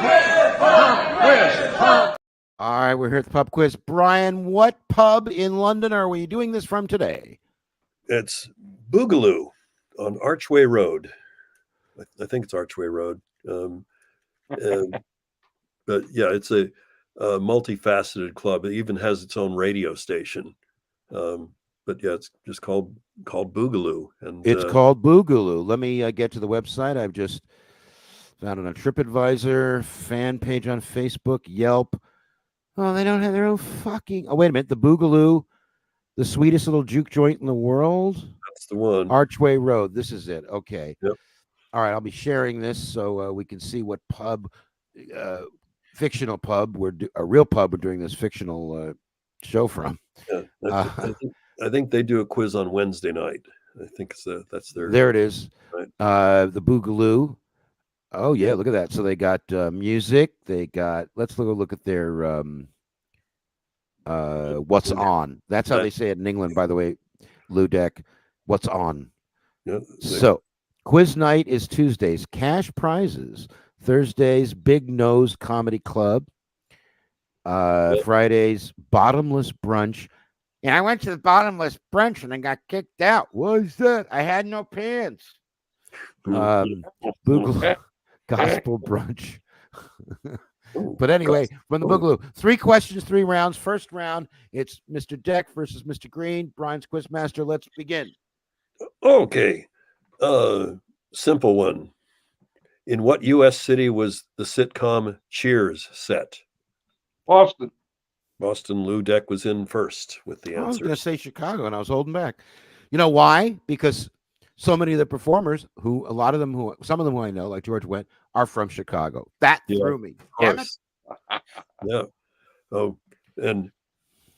quiz, pub quiz, pub. All right, we're here at the pub quiz. Brian, what pub in London are we doing this from today? It's Boogaloo on Archway Road. I think it's Archway Road. But yeah, it's a multifaceted club. It even has its own radio station. But yeah, it's just called Boogaloo. And it's called Boogaloo. Let me get to the website. I've just found it on TripAdvisor, fan page on Facebook, Yelp. Oh, they don't have their own fucking. Oh, wait a minute. The Boogaloo, the sweetest little juke joint in the world. That's the one. Archway Road. This is it. Okay. Yep. All right. I'll be sharing this so we can see what pub, fictional pub, a real pub we're doing this fictional show from. Yeah, I think they do a quiz on Wednesday night. I think that's their. There it is. Right. The Boogaloo. Oh yeah, Yeah. look at that. So they got music. They got. Let's look at their what's on. That's how they say it in England, by the way. Lue Deck, what's on. Yeah, So quiz night is Tuesdays. Cash prizes. Thursdays, Big Nose Comedy Club. Fridays, bottomless brunch. And I went to the bottomless brunch and I got kicked out. What is that? I had no pants. Boogaloo gospel brunch. But anyway, from the Boogaloo, 3 questions, 3 rounds. First round, it's Mr. Deck versus Mr. Green. Brian's quizmaster. Let's begin. Okay. Simple one. In what U.S. city was the sitcom Cheers set? Boston. Boston. Lue Deck was in first with the I was answer. going to say Chicago, and I was holding back. You know why? Because so many of the performers, some of them who I know, like George Wendt, are from Chicago. That threw me. Of course. Yeah. Oh, and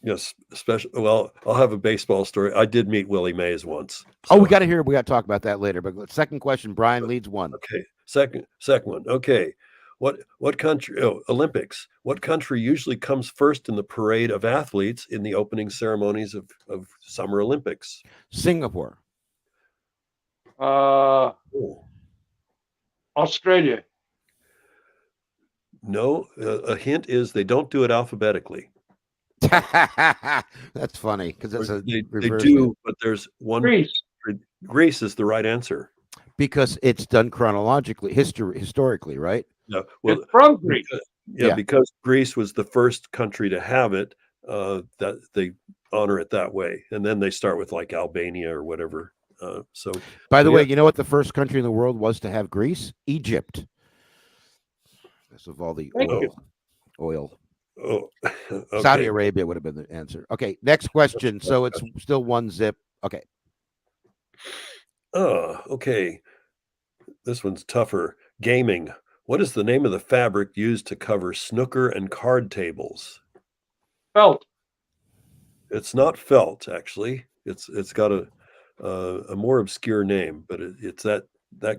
yes, especially. Well, I'll have a baseball story. I did meet Willie Mays once. Oh, we got to talk about that later. But second question, Brian leads 1. Okay. Second one. Okay. What country? Oh, Olympics. What country usually comes first in the parade of athletes in the opening ceremonies of Summer Olympics? Singapore. Australia. No. A hint is they don't do it alphabetically. That's funny because they do, but there's one. Greece. Greece is the right answer because it's done chronologically, historically, right? Yeah, well, it's from Greece. Because Greece was the first country to have it. That they honor it that way, and then they start with like Albania or whatever. So, by the way, you know what the first country in the world was to have Greece? Egypt. Because of all the oil. Oh, okay. Saudi Arabia would have been the answer. Okay, next question. So it's still 1-0. Okay. Okay. This one's tougher. Gaming. What is the name of the fabric used to cover snooker and card tables? Felt. It's not felt, actually. It's got a more obscure name, but it's that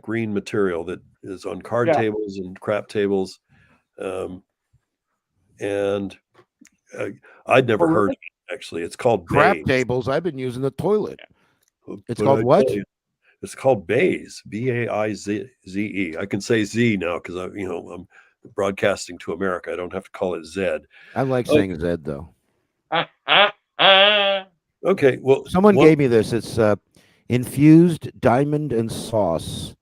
green material that is on card tables and crap tables. And I'd never heard of it, actually. It's called crap baize. tables. I've been using the toilet. It's called what? It's called baize. B-A-I-Z-E. I can say Z now because I'm broadcasting to America. I don't have to call it Z. I like saying Z though. Okay. Well, someone gave me this. It's infused diamond and sauce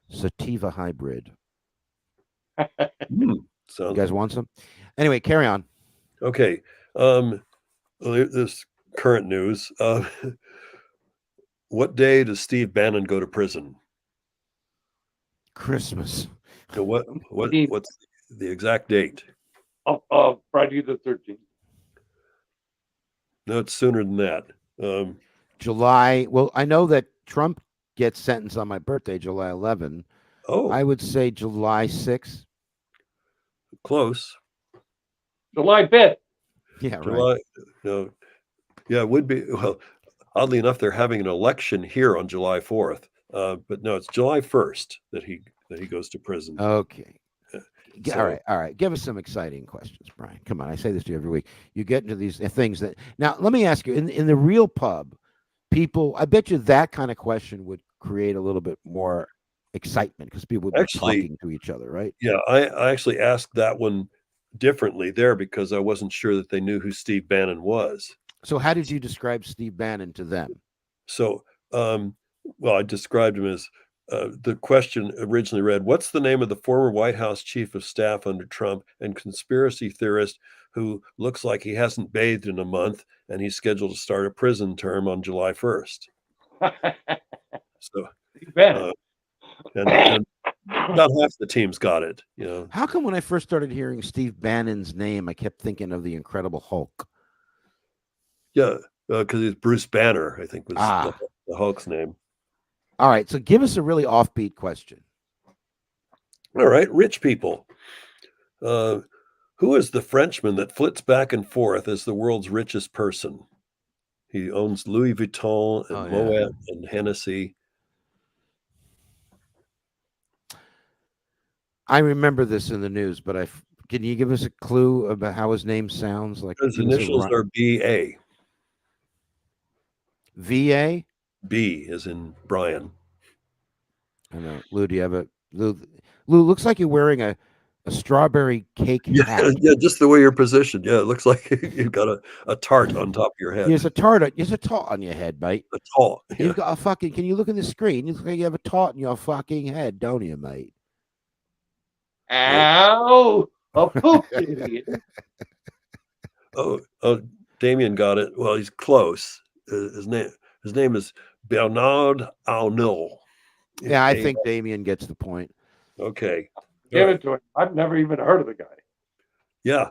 sativa hybrid. You guys want some? Anyway, carry on. Okay. This current news. What day does Steve Bannon go to prison? Christmas. So what's the exact date? Friday the 13th. No, it's sooner than that. July. Well, I know that Trump gets sentenced on my birthday, July 11. Oh, I would say July 6th. Close. July 5th. Yeah, July. Right. No. Yeah, it would be. Well, oddly enough, they're having an election here on July 4th. But no, it's July 1st that he goes to prison. Okay. So, all right. Give us some exciting questions, Brian. Come on, I say this to you every week. You get into these things that now. Let me ask you: in the real pub, people, I bet you that kind of question would create a little bit more excitement because people would be talking to each other, right? Yeah, I actually asked that one differently there because I wasn't sure that they knew who Steve Bannon was. So, how did you describe Steve Bannon to them? So, well, I described him as. The question originally read, what's the name of the former White House chief of staff under Trump and conspiracy theorist who looks like he hasn't bathed in a month and he's scheduled to start a prison term on July 1st? So, and about half the team's got it. How come when I first started hearing Steve Bannon's name, I kept thinking of the Incredible Hulk? Yeah, because it's Bruce Banner, I think was the Hulk's name. All right, so give us a really offbeat question. All right, rich people. Who is the Frenchman that flits back and forth as the world's richest person? He owns Louis Vuitton and Moet and Hennessy. I remember this in the news, but can you give us a clue about how his name sounds? Like His initials are BA. VA. B is in Brian. I know. Lou, do you have a Lou? Lou, looks like you're wearing a strawberry cake hat. Yeah, just the way you're positioned. Yeah, it looks like you've got a tart on top of your head. There's a tart. There's a tart on your head, mate. A tart. Yeah. You've got a fucking. Can you look at the screen? You look like you have a tart in your fucking head, don't you, mate? Ow! A poop idiot. Oh, Damien got it. Well, he's close. His name is Bernard Arnault. Yeah, I think Damien gets the point. Okay. Give it to him. I've never even heard of the guy. Yeah,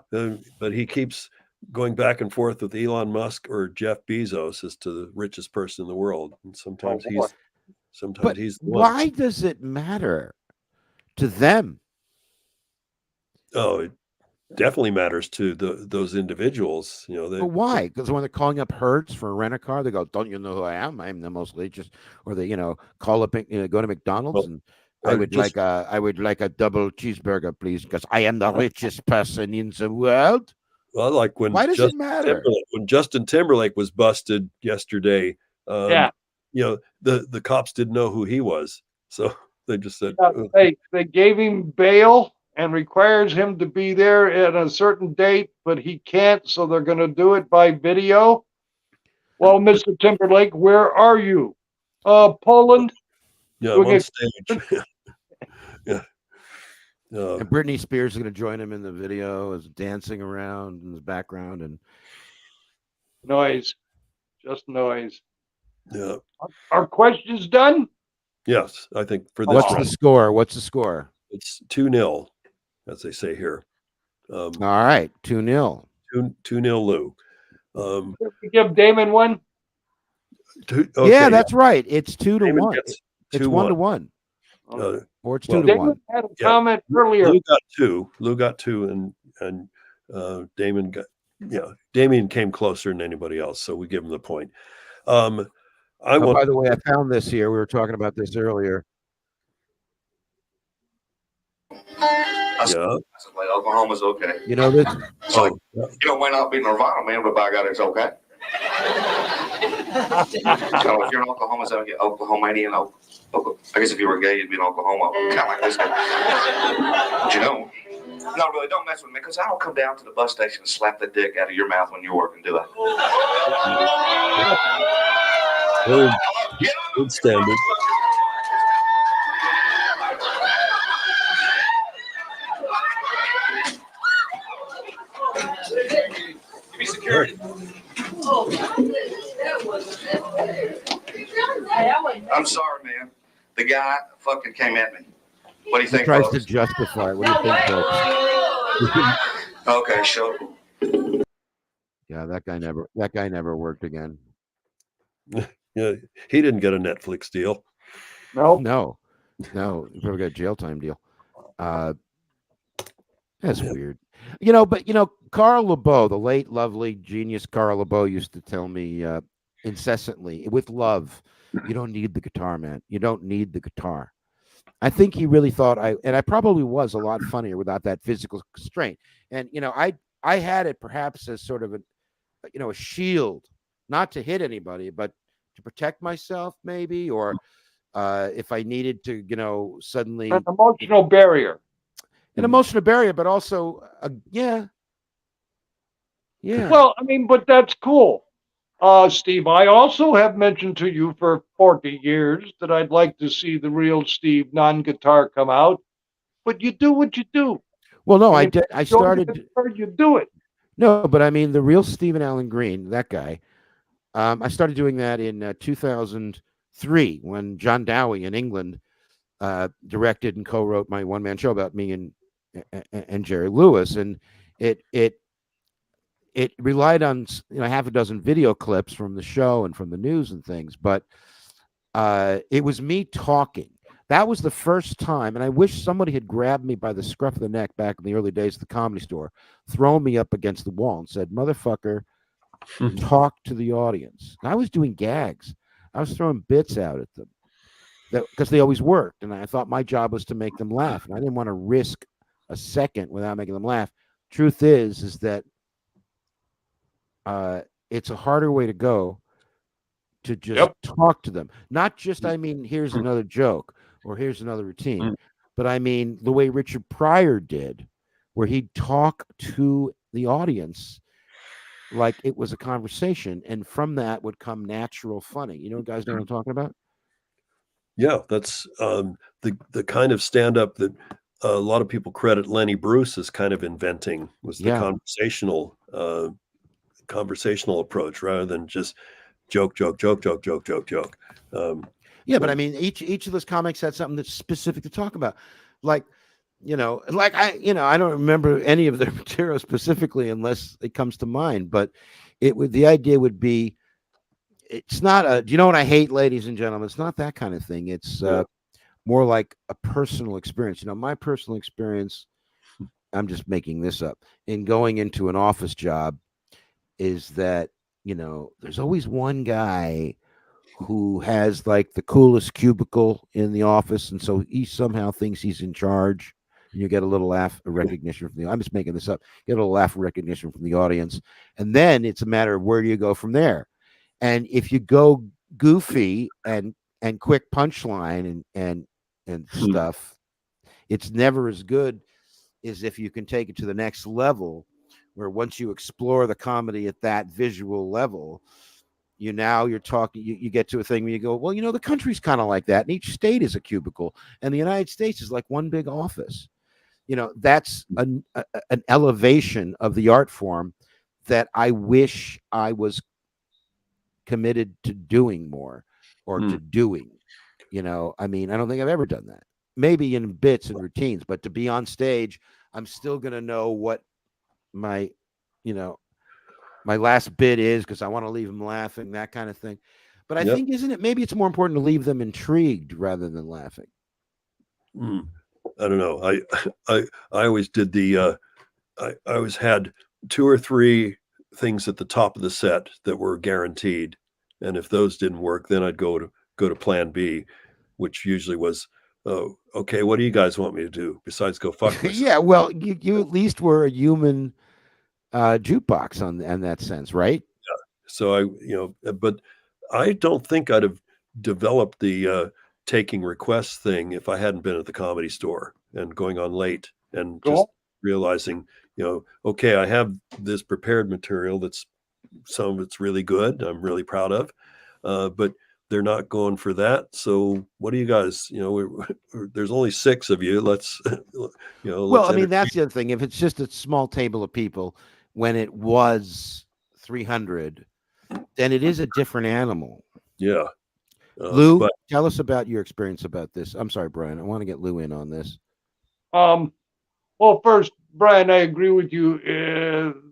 but he keeps going back and forth with Elon Musk or Jeff Bezos as to the richest person in the world. And sometimes he's the one. Why does it matter to them? Oh, it definitely matters to those individuals. You know, But why? Because when they're calling up Hertz for a rent-a-car, they go, "Don't you know who I am? I'm the most richest." Or they, call up, go to McDonald's and I would like a double cheeseburger, please, because I am the richest person in the world. Well, like when why does it matter? When Justin Timberlake was busted yesterday, the cops didn't know who he was, so they just said they gave him bail and requires him to be there at a certain date, but he can't, so they're going to do it by video. Well, Mr. Timberlake, where are you? Poland. Yeah, I'm on stage. Yeah. And Britney Spears is going to join him in the video, is dancing around in the background and noise, just noise. Yeah. Are questions done? Yes, I think for this. What's the score? What's the score? It's 2-0, as they say here. All right, 2-0. 2-0 Lou. We give Damon one. Yeah, that's right. It's 2-1. It's 1-1. Or it's 2-1. Damon had a comment earlier. Lou got two, and Damon got. Yeah, Damien came closer than anybody else, so we give him the point. By the way, I found this here. We were talking about this earlier. Yeah. Like Oklahoma's okay. You know this? So it might not be Nirvana, man, but by God, it's okay. So if you're in Oklahoma, so get Oklahomanian. I guess if you were gay, you'd be in Oklahoma, kind of like this guy. But you don't. No, really, don't mess with me, because I don't come down to the bus station and slap the dick out of your mouth when you're working, do I? Good standard. Give me security. I'm sorry, man. The guy fucking came at me. What do you think? He tries folks? to justify it. What do you think, folks? Okay, sure. Yeah, that guy never worked again. Yeah, he didn't get a Netflix deal. No, he probably got a jail time deal. That's weird. But Carl LeBeau, the late lovely genius Carl LeBeau, used to tell me incessantly, with love, you don't need the guitar, man. You don't need the guitar. I think he really thought I probably was a lot funnier without that physical constraint. And I had it perhaps as sort of a shield, not to hit anybody, but to protect myself, maybe, or if I needed to, suddenly an emotional barrier. An emotional barrier, but also, yeah. Well, I mean, but that's cool. Steve, I also have mentioned to you for 40 years that I'd like to see the real Steve non-guitar come out, but you do what you do. Well, no, I did. I started. You do it. No, but I mean, the real Stephen Allen Green, that guy. I started doing that in 2003 when John Dowie in England directed and co-wrote my one-man show about me and Jerry Lewis, and it relied on half a dozen video clips from the show and from the news and things, but it was me talking. That was the first time, and I wish somebody had grabbed me by the scruff of the neck back in the early days of the Comedy Store, thrown me up against the wall and said, "Motherfucker, talk to the audience." And I was doing gags. I was throwing bits out at them. because they always worked, and I thought my job was to make them laugh, and I didn't want to risk a second without making them laugh. Truth is that it's a harder way to go to just talk to them. Not just, I mean, here's another joke or here's another routine, but I mean the way Richard Pryor did, where he'd talk to the audience like it was a conversation, and from that would come natural funny. You know, guys know what I'm talking about? Yeah, that's the kind of stand-up that a lot of people credit Lenny Bruce as kind of inventing, was the conversational approach rather than just joke. But I mean, each of those comics had something that's specific to talk about, like I don't remember any of their material specifically unless it comes to mind, but the idea would be, it's not do you know what I hate, ladies and gentlemen? It's not that kind of thing. It's more like a personal experience. You know, my personal experience, I'm just making this up, in going into an office job is that, you know, there's always one guy who has like the coolest cubicle in the office, and so he somehow thinks he's in charge. And you get a little laugh of recognition from I'm just making this up. Get a little laugh of recognition from the audience, and then it's a matter of where do you go from there. And if you go goofy and quick punchline and stuff, it's never as good as if you can take it to the next level, where once you explore the comedy at that visual level, you're talking, you get to a thing where you go, well, you know, the country's kind of like that, and each state is a cubicle, and the United States is like one big office. You know, that's an elevation of the art form that I wish I was committed to doing more, or to doing. You know, I mean, I don't think I've ever done that. Maybe in bits and routines, but to be on stage, I'm still going to know what my last bit is, because I want to leave them laughing, that kind of thing. But I think, isn't it, maybe it's more important to leave them intrigued rather than laughing? I don't know. I always did I always had 2 or 3 things at the top of the set that were guaranteed, and if those didn't work, then I'd go to plan B, which usually was, okay, what do you guys want me to do besides go fuck myself? Yeah, well, you at least were a human jukebox in that sense, right? Yeah. So but I don't think I'd have developed the taking requests thing if I hadn't been at the Comedy Store and going on late and just realizing, okay, I have this prepared material that's, some of it's really good, I'm really proud of, but they're not going for that. So what do you guys, there's only 6 of you. Let's, well, I mean, that's the other thing. If it's just a small table of people, when it was 300, then it is a different animal. Yeah. Lou, tell us about your experience about this. I'm sorry, Brian. I want to get Lou in on this. Well, first, Brian, I agree with you.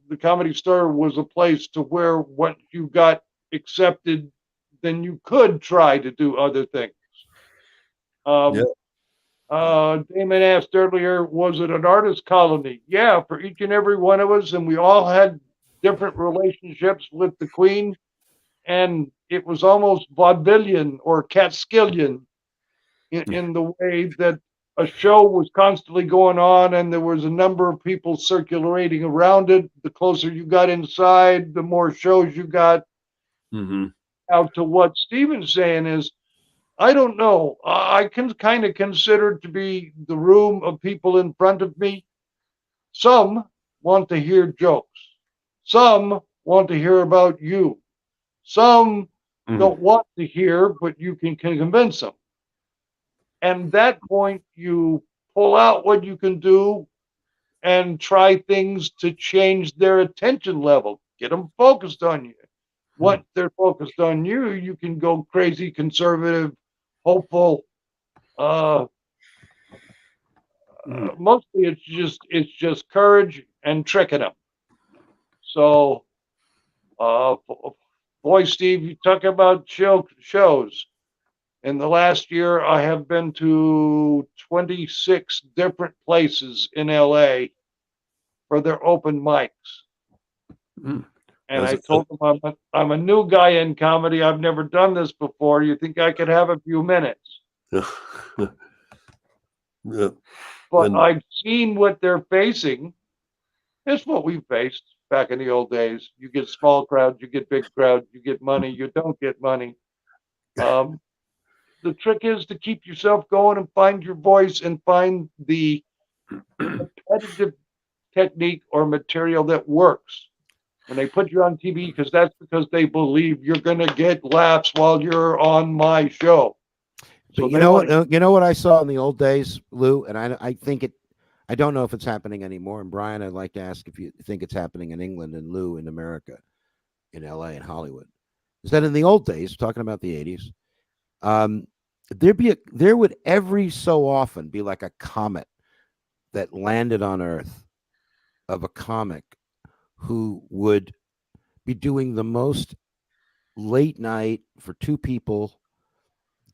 The Comedy Store was a place to where once you got accepted, then you could try to do other things. Damon asked earlier, was it an artist colony? Yeah, for each and every one of us, and we all had different relationships with the Queen, and it was almost vaudevillian or Catskillian in the way that a show was constantly going on, and there was a number of people circulating around it. The closer you got inside, the more shows you got. Out to what Steven's saying is, I don't know. I can kind of consider it to be the room of people in front of me. Some want to hear jokes. Some want to hear about you. Some don't want to hear, but you can convince them. And at that point, you pull out what you can do and try things to change their attention level. Get them focused on you. Once they're focused on you, you can go crazy, conservative, hopeful. Mostly it's just courage and tricking them. So, boy, Steve, you talk about shows. In the last year, I have been to 26 different places in LA for their open mics. And I told them I'm a new guy in comedy. I've never done this before. You think I could have a few minutes? Yeah. But And- I've seen what they're facing. It's what we faced back in the old days. You get small crowds, you get big crowds, you get money, you don't get money. The trick is to keep yourself going and find your voice and find the competitive technique or material that works. When they put you on TV, because they believe you're going to get laughs while you're on my show. So But you know what I saw in the old days, Lou, and I think it. I don't know if it's happening anymore. And Brian, I'd like to ask if you think it's happening in England, and Lou in America, in LA and Hollywood. Is that in the old days, talking about the 80s, there would every so often be like a comet that landed on Earth of a comic who would be doing the most late night for two people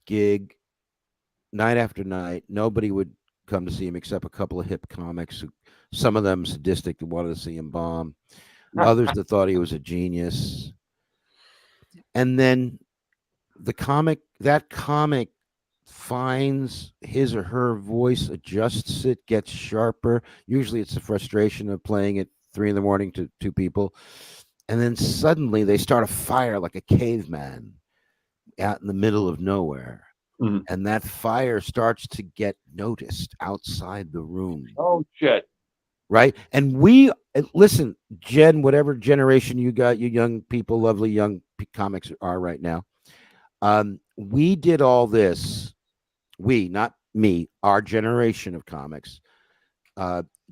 gig night after night. Nobody would come to see him except a couple of hip comics, some of them sadistic that wanted to see him bomb, others that thought he was a genius. And then that comic finds his or her voice, adjusts it, gets sharper. Usually it's the frustration of playing at 3 a.m. to two people. And then suddenly they start a fire like a caveman out in the middle of nowhere. Mm-hmm. And that fire starts to get noticed outside the room. Oh, shit. Right. And listen, Jen, whatever generation you got, you young people, lovely young comics are right now. We did all this. We, not me, our generation of comics,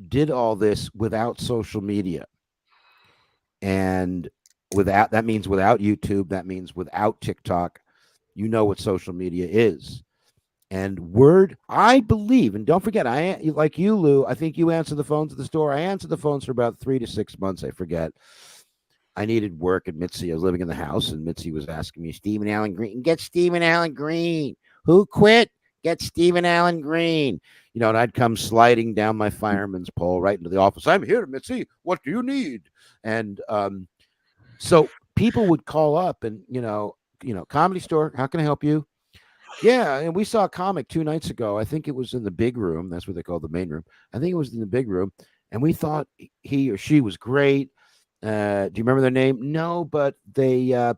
did all this without social media. And that means without YouTube, that means without TikTok. You know what social media is. And I believe, and don't forget, like you, Lou, I think you answer the phones at the store. I answered the phones for about 3 to 6 months. I forget. I needed work at Mitzi. I was living in the house, and Mitzi was asking me, Stephen Allen Green, get Stephen Allen Green. Who quit? Get Stephen Allen Green. And I'd come sliding down my fireman's pole right into the office. I'm here, Mitzi. What do you need? And so people would call up and, Comedy Store, how can I help you? Yeah, and we saw a comic 2 nights ago. I think it was in the big room. That's what they call the main room. I think it was in the big room. And we thought he or she was great. Do you remember their name? No, but they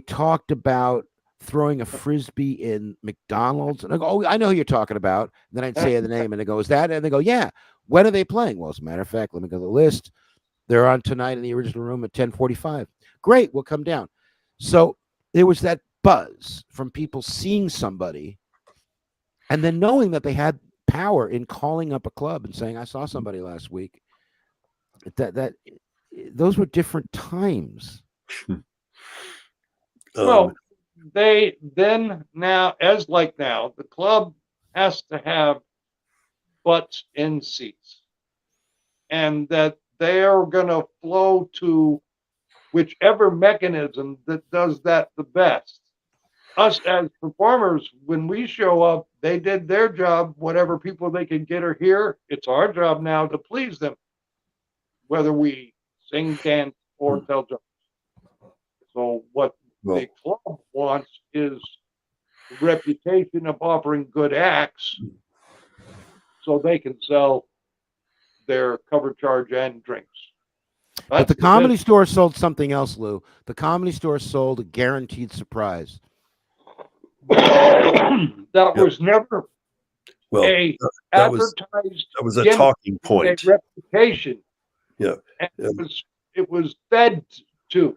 talked about throwing a Frisbee in McDonald's. And I go, oh, I know who you're talking about. And then I'd say the name, and they go, is that? And they go, yeah. When are they playing? Well, as a matter of fact, let me go to the list. They're on tonight in the original room at 10:45. Great, we'll come down. So there was that buzz from people seeing somebody and then knowing that they had power in calling up a club and saying, I saw somebody last week. That those were different times. Well, now, the club has to have butts in seats, and that they are going to flow to whichever mechanism that does that the best. Us as performers, when we show up, they did their job, whatever people they can get or hear. It's our job now to please them, whether we sing, dance, or tell jokes. So what the club wants is the reputation of offering good acts so they can sell their cover charge and drinks. But the Comedy Store sold something else, Lou. The Comedy Store sold a guaranteed surprise. That was never advertised. That was a talking point. A reputation. Yeah. And it was fed to.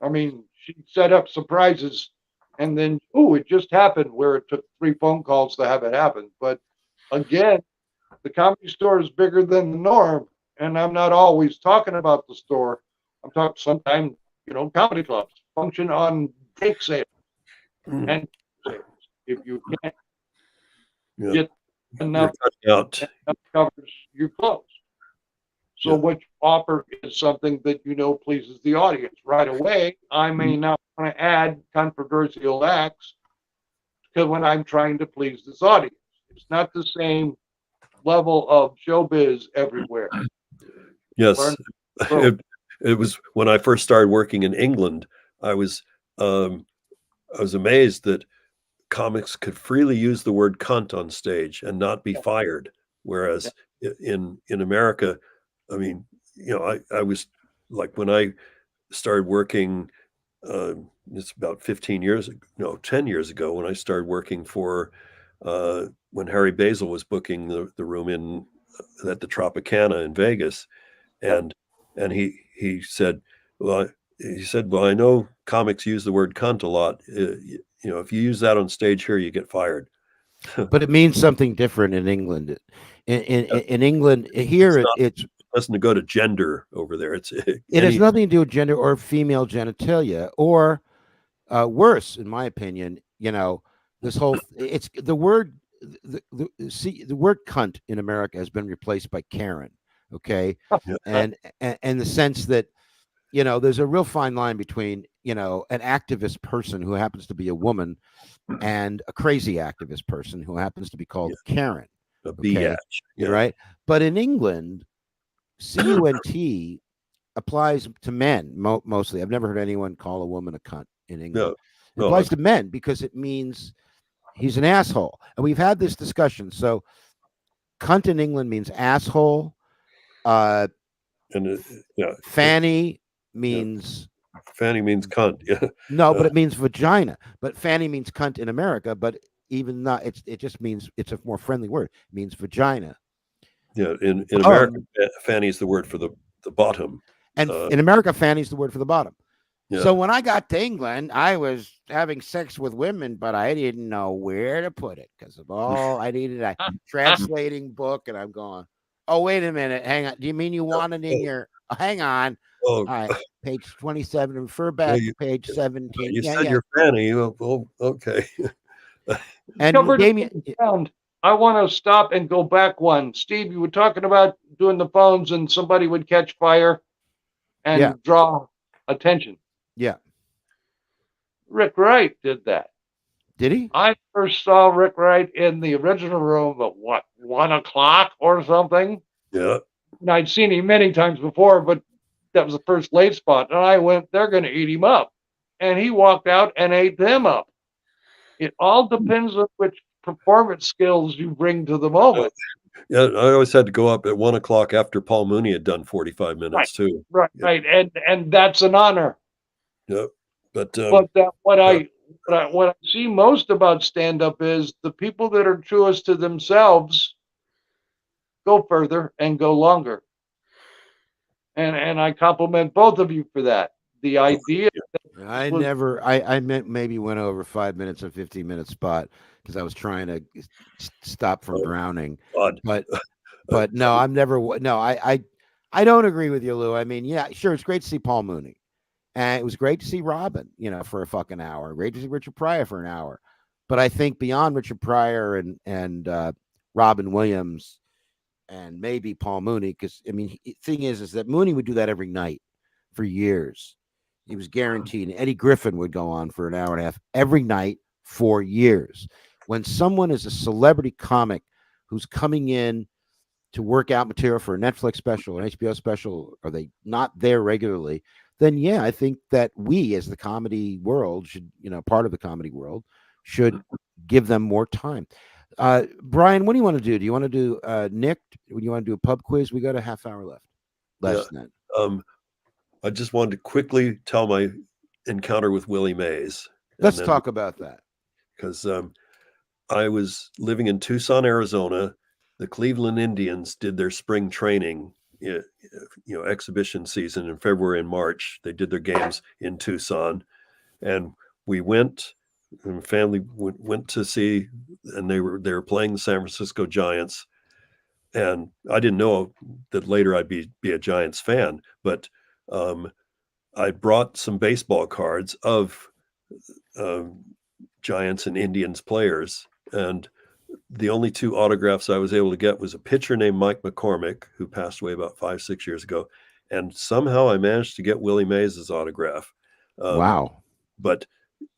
I mean, she set up surprises, and then it just happened where it took 3 phone calls to have it happen. But again, the Comedy Store is bigger than the norm, and I'm not always talking about the store. I'm talking sometimes, comedy clubs function on take sales and sales. If you can't get enough covers, you close. So what you offer is something that pleases the audience right away. I may not want to add controversial acts because when I'm trying to please this audience, it's not the same level of showbiz everywhere. Yes, it was when I first started working in England. I was amazed that comics could freely use the word cunt on stage and not be fired. Whereas in America, I mean, I was like, when I started working, it's about 10 years ago, when I started working for, when Harry Basil was booking the room at the Tropicana in Vegas. And he said, well, I know comics use the word cunt a lot. If you use that on stage here, you get fired. But it means something different in England. In England, here it doesn't go to gender over there. It has nothing to do with gender or female genitalia, or worse, in my opinion. This whole it's the word the word cunt in America has been replaced by Karen. Okay, and the sense that there's a real fine line between an activist person who happens to be a woman and a crazy activist person who happens to be called Karen. A biatch, right? But in England, cunt applies to men mostly. I've never heard anyone call a woman a cunt in England. It applies to men because it means he's an asshole. And we've had this discussion. So cunt in England means asshole. Fanny means cunt. Yeah. No, but it means vagina. But fanny means cunt in America, but even not, it just means, it's a more friendly word. It means vagina. Yeah, in America, fanny is the word for the bottom. And in America, fanny's the word for the bottom. Yeah. So when I got to England, I was having sex with women, but I didn't know where to put it because of all I needed a translating book. And I'm going, oh, wait a minute. Hang on. Do you mean you want it in your, hang on. All right. Page 27, refer back to page 17. You said you're fanny. Oh, okay. And I want to stop and go back one. Steve, you were talking about doing the phones and somebody would catch fire and draw attention. Yeah. Rick Wright did that. Did he? I first saw Rick Wright in the original room at 1 o'clock or something. Yeah. And I'd seen him many times before, but that was the first late spot. And I went, they're going to eat him up. And he walked out and ate them up. It all depends on which performance skills you bring to the moment. Yeah, I always had to go up at 1 o'clock after Paul Mooney had done 45 minutes too. Right, yeah. Right, and that's an honor. Yeah, but what I see most about stand-up is the people that are truest to themselves go further and go longer. And I compliment both of you for that. The idea. I meant maybe went over 5 minutes and 15 minute spot because I was trying to stop from drowning. But no, I'm never. No, I don't agree with you, Lou. I mean, yeah, sure, it's great to see Paul Mooney, and it was great to see Robin, for a fucking hour. Great to see Richard Pryor for an hour. But I think beyond Richard Pryor and Robin Williams and maybe Paul Mooney, because I mean, the thing is that Mooney would do that every night for years. He was guaranteed. And Eddie Griffin would go on for an hour and a half every night for years. When someone is a celebrity comic who's coming in to work out material for a Netflix special, an HBO special, are they not there regularly? Then yeah, I think that we as the comedy world should, part of the comedy world should give them more time. Brian, what do you want to do? Do you want to do Nick? Do you want to do a pub quiz? We got a half hour left. Less than that. I just wanted to quickly tell my encounter with Willie Mays. Let's talk about that. Because I was living in Tucson, Arizona. The Cleveland Indians did their spring training, exhibition season in February and March. They did their games in Tucson. And we went, and family went to see, and they were playing the San Francisco Giants. And I didn't know that later I'd be a Giants fan, but I brought some baseball cards of Giants and Indians players. And the only 2 autographs I was able to get was a pitcher named Mike McCormick, who passed away about 5-6 years ago. And somehow I managed to get Willie Mays' autograph. Wow. But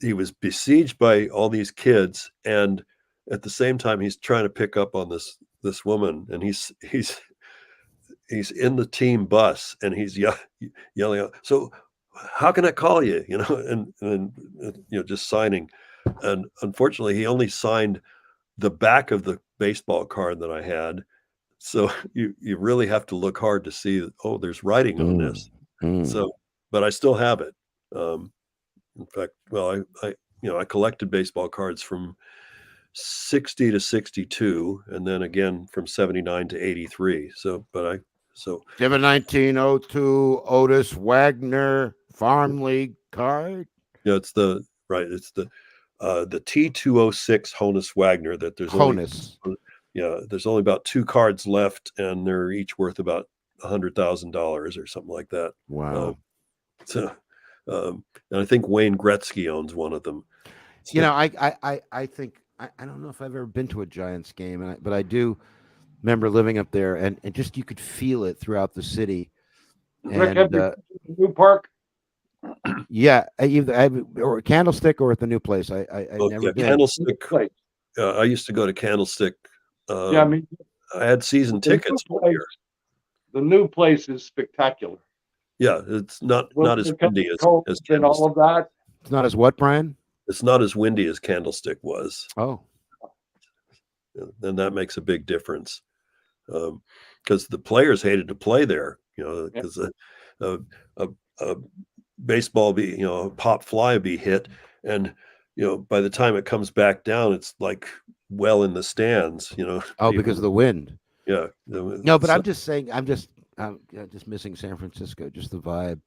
he was besieged by all these kids. And at the same time, he's trying to pick up on this woman. And he's in the team bus and he's yelling out, so how can I call you? And just signing. And unfortunately, he only signed the back of the baseball card that I had. So you really have to look hard to see, oh, there's writing on this. So, but I still have it. In fact, well, I collected baseball cards from 60 to 62, and then again from 79 to 83. So, but Do you have a 1902 Otis Wagner Farm League card? yeah, it's the T206 Honus Wagner that there's Honus. there's only about 2 cards left, and they're each worth about $100,000 or something like that. Wow. And I think Wayne Gretzky owns one of them. You know, I think I don't know if I've ever been to a Giants game, but I do remember living up there, and just you could feel it throughout the city. Rick, And have you New Park? yeah, either or Candlestick or at the new place. I never been. Candlestick. Place. I used to go to Candlestick. Yeah, I mean, I had season tickets one year. the new place is spectacular. Yeah, it's not as windy as and all of that. It's not as what, Brian? It's not as windy as Candlestick was. Oh, and that makes a big difference, because the players hated to play there. Because a baseball a pop fly be hit, and by the time it comes back down, it's like well in the stands. Oh, because of the wind. Yeah. No, but I'm just saying, I'm just missing San Francisco, just the vibe.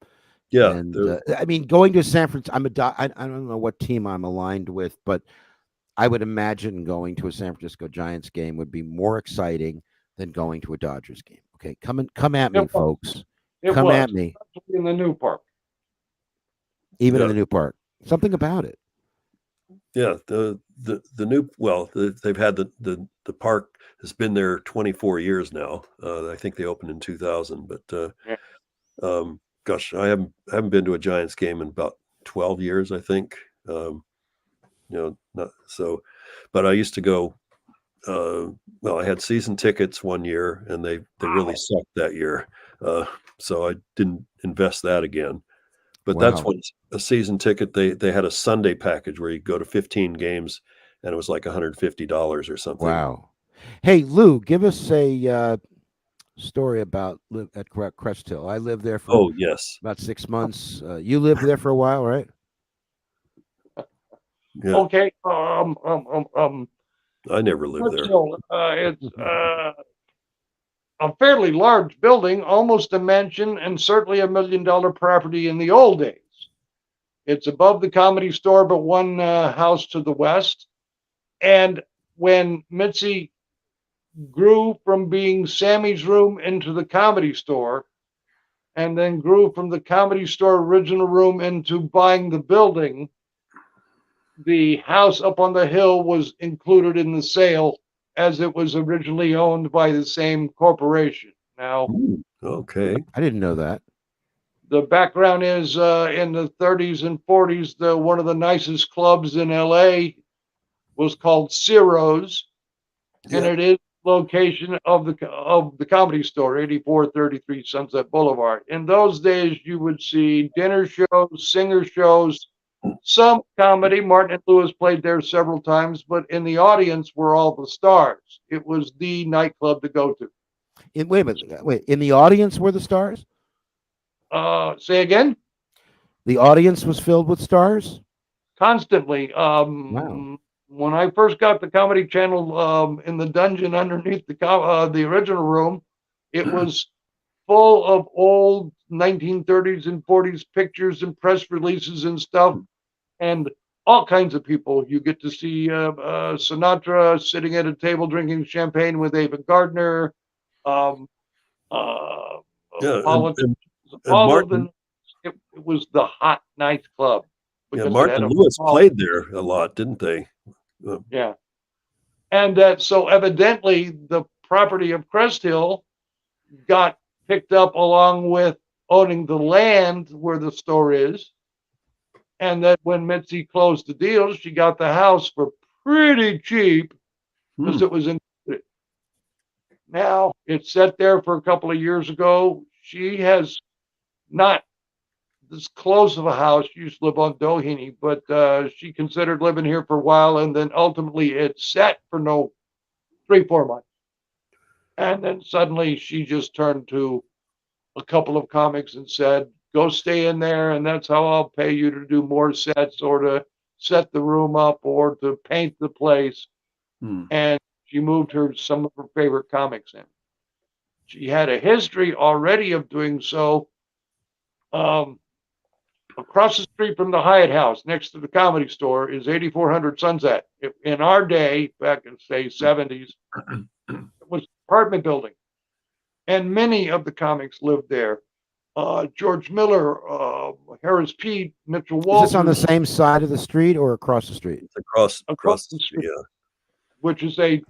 Yeah. And I mean, going to San Francisco, I don't know what team I'm aligned with, but I would imagine going to a San Francisco Giants game would be more exciting than going to a Dodgers game. Okay, come at me, folks. Come at me. In the new park. Even in the new park. Something about it. Yeah, the new they've had the park has been there 24 years now. I think they opened in 2000, but gosh, I haven't been to a Giants game in about 12 years, I think. Not so, but I used to go. I had season tickets one year, and they really sucked that year. So I didn't invest that again. But that's when a season ticket, they had a Sunday package where you go to 15 games, and it was like $150 or something. Wow. Hey, Lou, give us a story about at Crest Hill. I lived there for about 6 months. You lived there for a while, right? Yeah. Okay. I never lived there. It's a fairly large building, almost a mansion, and certainly $1 million property in the old days. It's above the Comedy Store, but one house to the west. And when Mitzi grew from being Sammy's room into the Comedy Store, and then grew from the Comedy Store original room into buying the building, the house up on the hill was included in the sale, as it was originally owned by the same corporation. Now, okay, I didn't know that. The background is in the 30s and 40s, one of the nicest clubs in LA was called Ciro's, and it is location of the Comedy Store, 8433 Sunset Boulevard. In those days, you would see dinner shows, singer shows, some comedy. Martin and Lewis played there several times, but in the audience were all the stars. It was the nightclub to go to. Wait a minute. Wait, in the audience were the stars? Say again? The audience was filled with stars? Constantly. Wow. When I first got the Comedy Channel in the dungeon underneath the original room, it was full of old 1930s and 40s pictures and press releases and stuff, and all kinds of people. You get to see Sinatra sitting at a table drinking champagne with Ava Gardner. Martin, it was the hot, nice club. Yeah, Martin and Lewis played there a lot, didn't they? Yeah. And so evidently the property of Crest Hill got picked up along with owning the land where the store is. And that when Mitzi closed the deal, she got the house for pretty cheap because it was included. Now it's set there for a couple of years ago. She has not this close of a house. She used to live on Doheny, but she considered living here for a while, and then ultimately it set for 3-4 months. And then suddenly she just turned to a couple of comics and said, go stay in there, and that's how I'll pay you to do more sets or to set the room up or to paint the place. And she moved some of her favorite comics in. She had a history already of doing so. Across the street from the Hyatt House, next to the Comedy Store, is 8400 Sunset. In our day, back in, say, 70s, it was an apartment building. And many of the comics lived there. George Miller, Harris Pete, Mitchell Walters. Is this on the same side of the street or across the street? It's across the street, yeah. Which is a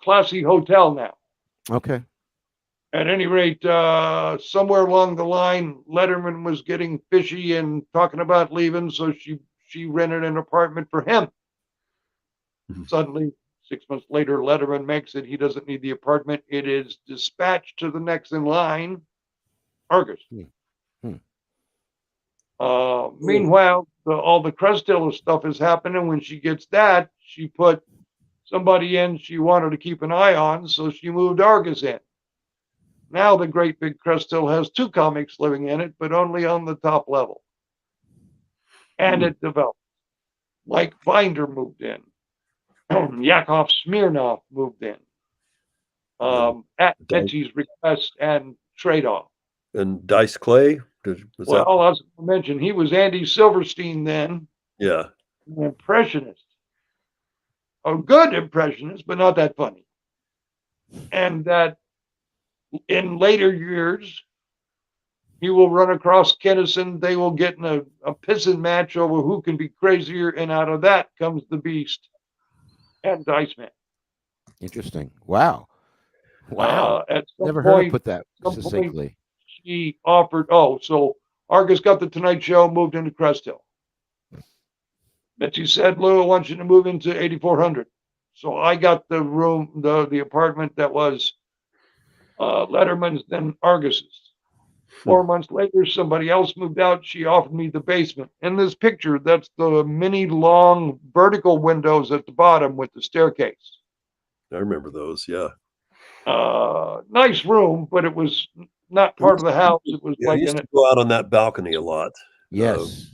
classy hotel now. Okay. At any rate, somewhere along the line, Letterman was getting fishy and talking about leaving, so she rented an apartment for him. Suddenly, 6 months later, Letterman makes it. He doesn't need the apartment. It is dispatched to the next in line, Argus. Meanwhile, all the Crestiller stuff is happening. When she gets that, she put somebody in she wanted to keep an eye on, so she moved Argus in. Now the great big Crestill has 2 comics living in it, but only on the top level. And it developed. Mike Binder moved in. Yakov Smirnov moved in. At Mitzi's request and trade-off. And Dice Clay? I was going to mention, he was Andy Silverstein then. Yeah. An impressionist. A good impressionist, but not that funny. And that in later years, he will run across Kennison. They will get in a pissing match over who can be crazier, and out of that comes the Beast and Dice Man. Interesting. Wow. Never heard her put that succinctly. She offered, so Argus got the Tonight Show, moved into Crest Hill. Mitzi said, Lou, I want you to move into 8400. So I got the room, the apartment that was Letterman's, then Argus's. 4 months later, somebody else moved out. She offered me the basement. In this picture, that's the mini long vertical windows at the bottom with the staircase. I remember those, yeah. Nice room, but it was not part of the house. It was I used to go out on that balcony a lot. Yes.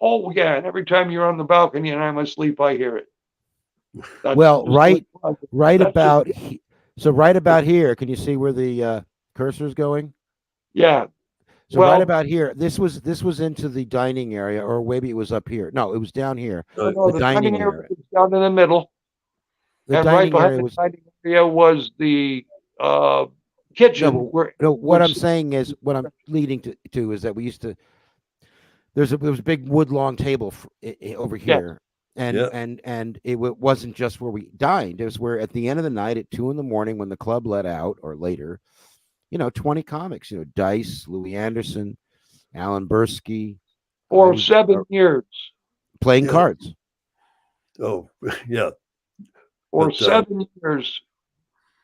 Oh, yeah. And every time you're on the balcony and I'm asleep, I hear it. Well, right about here. Can you see where the cursor is going? Yeah. So right about here, this was into the dining area, or maybe it was up here. No, it was down here. The dining area was down in the middle. And right behind the dining area was the kitchen. What I'm saying is, what I'm leading to is that we used to. There was a big wood long table over here. And it wasn't just where we dined. It was where at the end of the night at 2 a.m, when the club let out or later, 20 comics, Dice, Louis Anderson, Alan Bursky. For 7 years. Playing cards. Oh, yeah. For 7 years,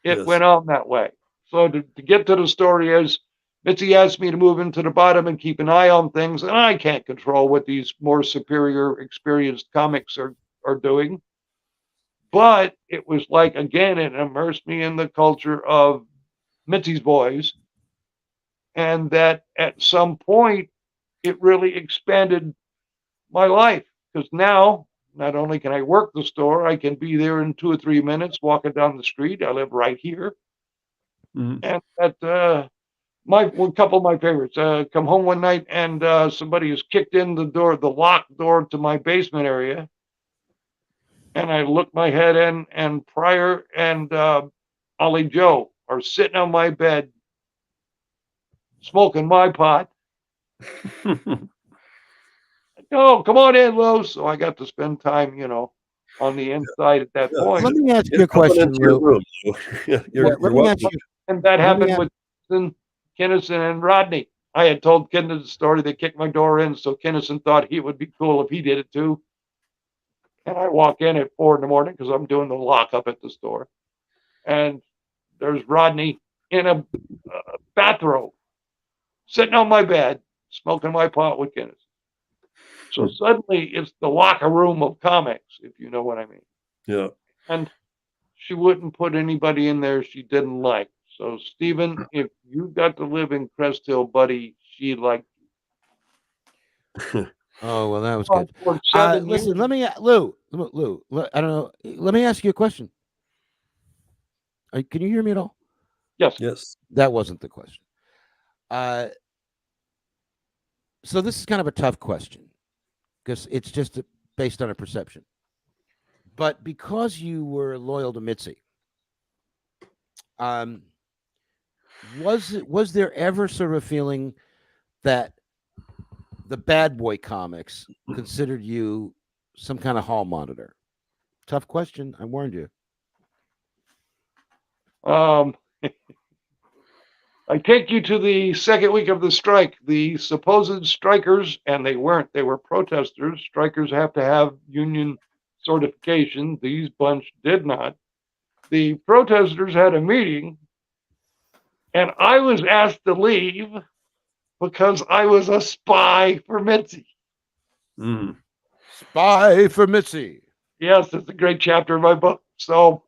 it went on that way. So to get to the story is, Mitzi asked me to move into the bottom and keep an eye on things, and I can't control what these more superior, experienced comics are doing. But it was like, again, it immersed me in the culture of Mitzi's boys, and that at some point, it really expanded my life, because now, not only can I work the store, I can be there in 2 or 3 minutes walking down the street. I live right here. And that a couple of my favorites. Come home one night and somebody has kicked in the locked door to my basement area. And I look my head in, and Pryor and Ollie Joe are sitting on my bed, smoking my pot. Oh, come on in, Lou. So I got to spend time, on the inside at that point. Let me ask you a question, Lou. And that happened with Kennison and Rodney. I had told Kennison the story. They kicked my door in, so Kennison thought he would be cool if he did it too. And I walk in at 4 a.m. because I'm doing the lockup at the store. And there's Rodney in a bathrobe, sitting on my bed, smoking my pot with Guinness. So suddenly it's the locker room of comics, if you know what I mean. Yeah. And she wouldn't put anybody in there she didn't like. So, Stephen, if you got to live in Crest Hill, buddy, she liked Oh, well, that was you. good. For 7 Listen, years. let me, Lou, I don't know. Let me ask you a question. Can you hear me at all? Yes. Yes. That wasn't the question. So this is kind of a tough question because it's just based on a perception. But because you were loyal to Mitzi, was there ever sort of a feeling that the bad boy comics considered you some kind of hall monitor? Tough question. I warned you. I take you to the second week of the strike. The supposed strikers, and they weren't, they were protesters. Strikers have to have union certification. These bunch did not. The protesters had a meeting, and I was asked to leave because I was a spy for Mitzi. Mm. Spy for Mitzi. Yes, it's a great chapter in my book. So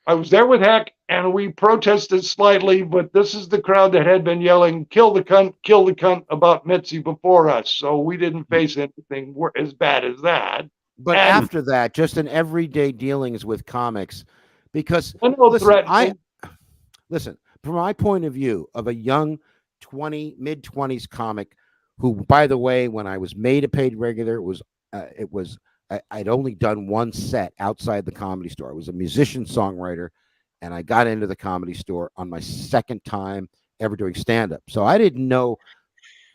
I was there with Heck, and we protested slightly, but this is the crowd that had been yelling, kill the cunt about Mitzi before us. So we didn't face anything as bad as that. But And after that, just in everyday dealings with comics, because listen, from my point of view of a young mid-20s comic who, by the way, when I was made a paid regular, I'd only done one set outside the Comedy Store. I was a musician songwriter, and I got into the Comedy Store on my second time ever doing stand-up. So I didn't know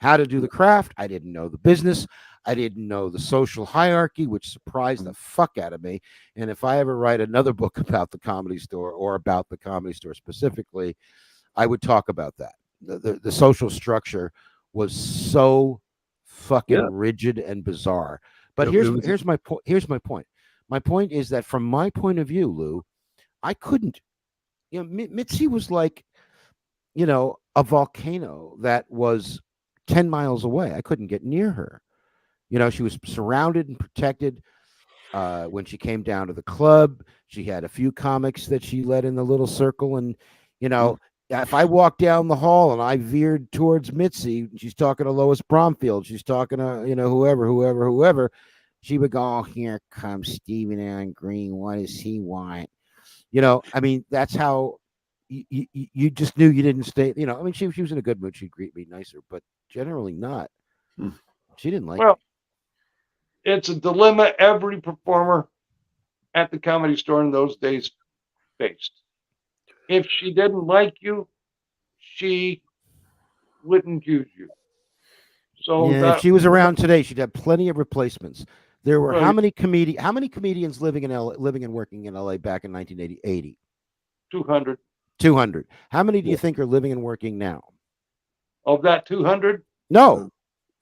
how to do the craft. I didn't know the business. I didn't know the social hierarchy, which surprised the fuck out of me. And if I ever write another book about the Comedy Store or about the Comedy Store specifically, I would talk about that. The social structure was so fucking rigid and bizarre. But here's my point. Here's my point. My point is that from my point of view, Lou, I couldn't. Mitzi was like, a volcano that was 10 miles away. I couldn't get near her. She was surrounded and protected. When she came down to the club, she had a few comics that she led in the little circle. And, if I walked down the hall and I veered towards Mitzi, she's talking to Lois Bromfield. She's talking to, whoever. She would go, oh, here comes Stephen Aaron Green. What does he want? That's how you just knew you didn't stay. She was in a good mood. She'd greet me nicer, but generally not. She didn't like me. It's a dilemma every performer at the Comedy Store in those days faced. If she didn't like you, she wouldn't use you. So if she was around today, she'd have plenty of replacements. There were how many comedians living and working in LA back in 1980? 200. 200. How many do you think are living and working now? Of that 200? No.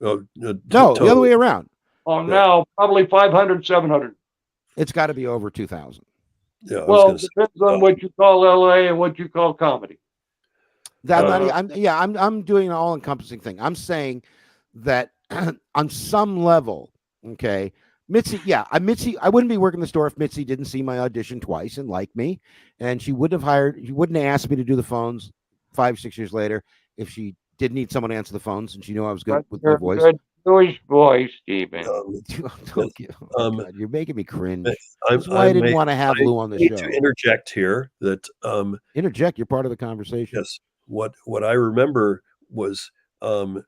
No, the other way around. Now probably 500, 700. It's got to be over 2,000. Yeah. Well, it depends on what you call LA and what you call comedy. I'm doing an all-encompassing thing. I'm saying that on some level, okay, Mitzi, I wouldn't be working the store if Mitzi didn't see my audition twice and like me, and she wouldn't have asked me to do the phones 5-6 years later if she did need someone to answer the phones and she knew I was good with my voice. Good Jewish voice, Stephen. God, you're making me cringe. That's why I didn't want to have Lou on the show. To interject here that interject. You're part of the conversation. Yes. What I remember was from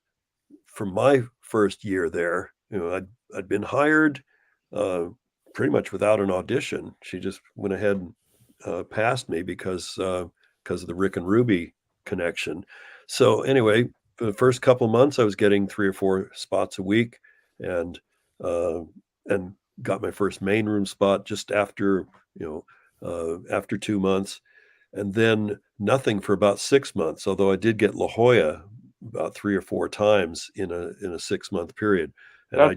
my first year there, I'd been hired pretty much without an audition. She just went ahead and passed me because of the Rick and Ruby connection. So anyway, for the first couple months, I was getting 3 or 4 spots a week, and got my first main room spot just after 2 months, and then nothing for about 6 months. Although I did get La Jolla about 3 or 4 times in a 6-month period. And I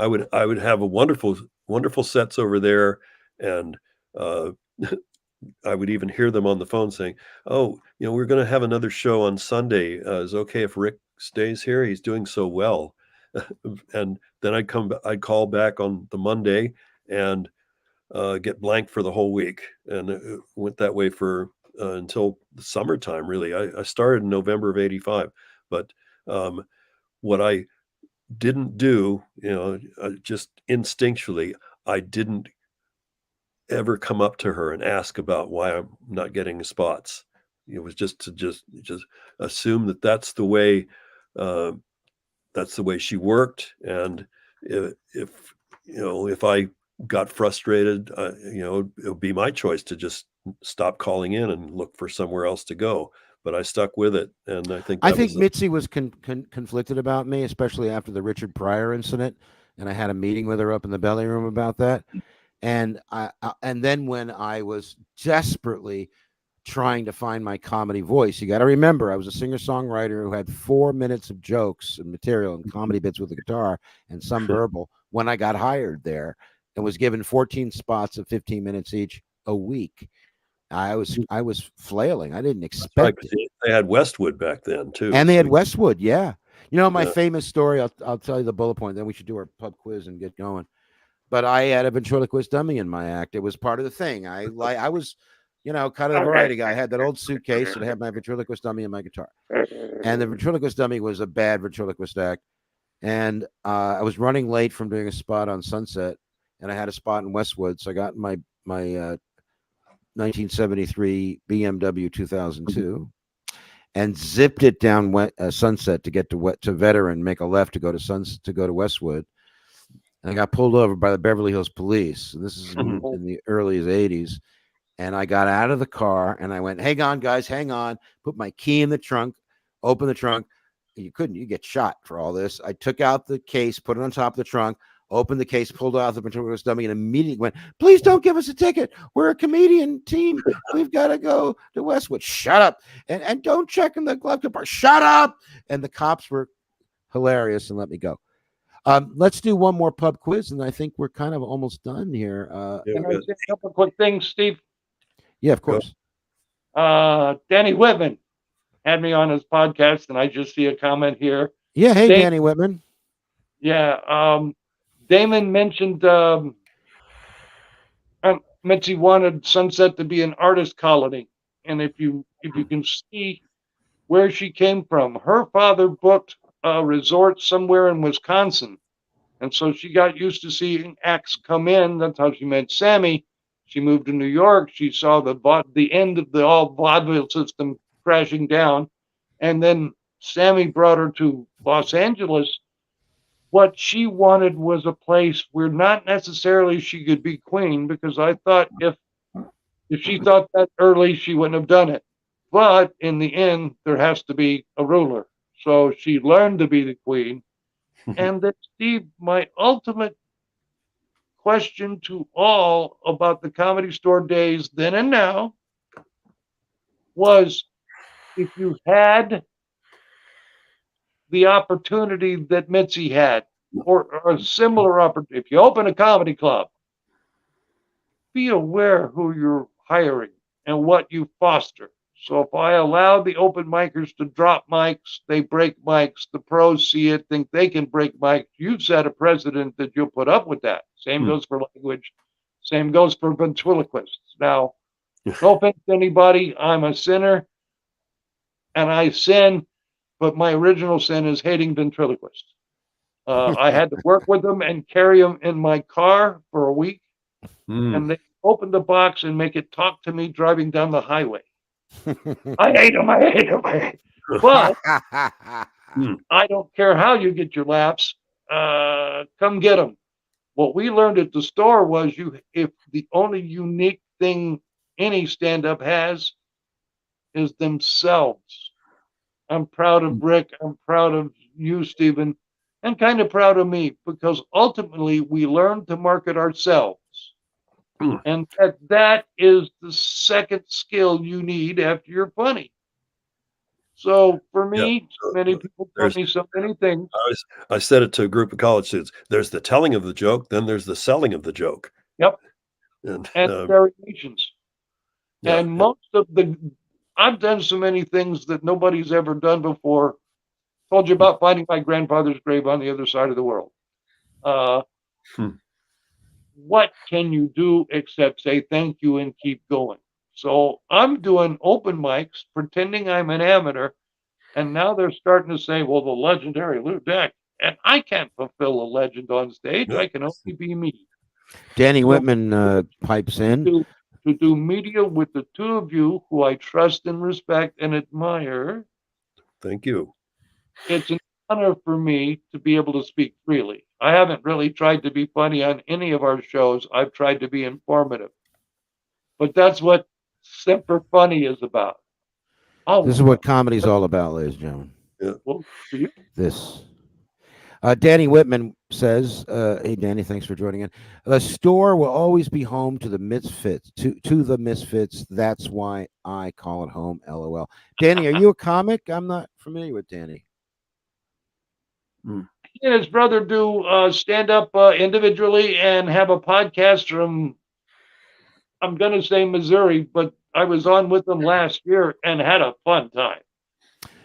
would have a wonderful sets over there, and I would even hear them on the phone saying, "Oh, we're going to have another show on Sunday. Is it okay if Rick stays here. He's doing so well. And then I'd call back on the Monday and get blanked for the whole week. And it went that way for until the summertime, really. I started in November of 85. But what I didn't do, just instinctually, I didn't ever come up to her and ask about why I'm not getting spots. It was just to assume that that's the way she worked. And if I got frustrated, it would be my choice to just stop calling in and look for somewhere else to go. But I stuck with it, and I think Mitzi was conflicted about me, especially after the Richard Pryor incident, and I had a meeting with her up in the belly room about that. And and then when I was desperately trying to find my comedy voice, you got to remember, I was a singer-songwriter who had 4 minutes of jokes and material and comedy bits with the guitar and some verbal when I got hired there, and was given 14 spots of 15 minutes each a week. I was flailing. I didn't expect it. They had Westwood back then too, and they had Westwood. Yeah, my famous story. I'll tell you the bullet point. Then we should do our pub quiz and get going. But I had a ventriloquist dummy in my act. It was part of the thing. I was, kind of the variety guy. I had that old suitcase and I had my ventriloquist dummy and my guitar. And the ventriloquist dummy was a bad ventriloquist act. And I was running late from doing a spot on Sunset, and I had a spot in Westwood. So I got my 1973 BMW 2002 and zipped it down Sunset to get to Veteran, make a left to go to Westwood. And I got pulled over by the Beverly Hills Police. And this is in the early 80s. And I got out of the car and I went, "Hang on, guys, hang on." Put my key in the trunk, open the trunk. You get shot for all this. I took out the case, put it on top of the trunk, opened the case, pulled out the ventriloquist dummy, and immediately went, "Please don't give us a ticket. We're a comedian team. We've got to go to Westwood." Shut up. And don't check in the glove compartment. Shut up. And the cops were hilarious and let me go. Let's do one more pub quiz, and I think we're kind of almost done here. Can I say a couple of quick things, Steve? Yeah, of course. Danny Whitman had me on his podcast, and I just see a comment here. Yeah, hey, Danny Whitman. Yeah, Damon mentioned Mitzi wanted Sunset to be an artist colony, and if you can see where she came from, her father booked a resort somewhere in Wisconsin, and so she got used to seeing acts come in. That's how she met Sammy. She moved to New York. She saw the end of the all vaudeville system crashing down, and then Sammy brought her to Los Angeles. What she wanted was a place where not necessarily she could be queen, because I thought if she thought that early, she wouldn't have done it. But in the end, there has to be a ruler. So she learned to be the queen. And then, Steve, my ultimate question to all about the Comedy Store days then and now was, if you had the opportunity that Mitzi had, or a similar opportunity, if you open a comedy club, be aware who you're hiring and what you foster. So if I allow the open micers to drop mics, they break mics, the pros see it, think they can break mics, you've set a precedent that you'll put up with that. Same goes for language. Same goes for ventriloquists. Now, no offense to anybody, I'm a sinner and I sin, but my original sin is hating ventriloquists. I had to work with them and carry them in my car for a week, and they open the box and make it talk to me driving down the highway. I hate them. I hate them. I hate them. But I don't care how you get your laughs. Come get them. What we learned at the store was, if the only unique thing any stand-up has is themselves. I'm proud of Rick. I'm proud of you, Stephen, and kind of proud of me, because ultimately we learned to market ourselves. And that is the second skill you need after you're funny. So for me, many people tell me so many things. I said it to a group of college students. There's the telling of the joke, then there's the selling of the joke. Yep. And variations. Yeah, and most of I've done so many things that nobody's ever done before. Told you about finding my grandfather's grave on the other side of the world. What can you do except say thank you and keep going? So I'm doing open mics, pretending I'm an amateur, and now they're starting to say, well, the legendary Lue Deck, and I can't fulfill a legend on stage. I can only be me. Danny So, Whitman pipes in. To do media with the two of you who I trust and respect and admire. Thank you. It's an honor for me to be able to speak freely. I haven't really tried to be funny on any of our shows. I've tried to be informative. But that's what Semper Funny is about. This is what comedy's all about, ladies and gentlemen. Yeah. Well, for you. This. Danny Whitman says, hey, Danny, thanks for joining in. The store will always be home to the misfits, to the misfits. That's why I call it home, LOL. Danny, are you a comic? I'm not familiar with Danny. He and his brother do stand up individually and have a podcast from, I'm going to say Missouri, but I was on with them last year and had a fun time.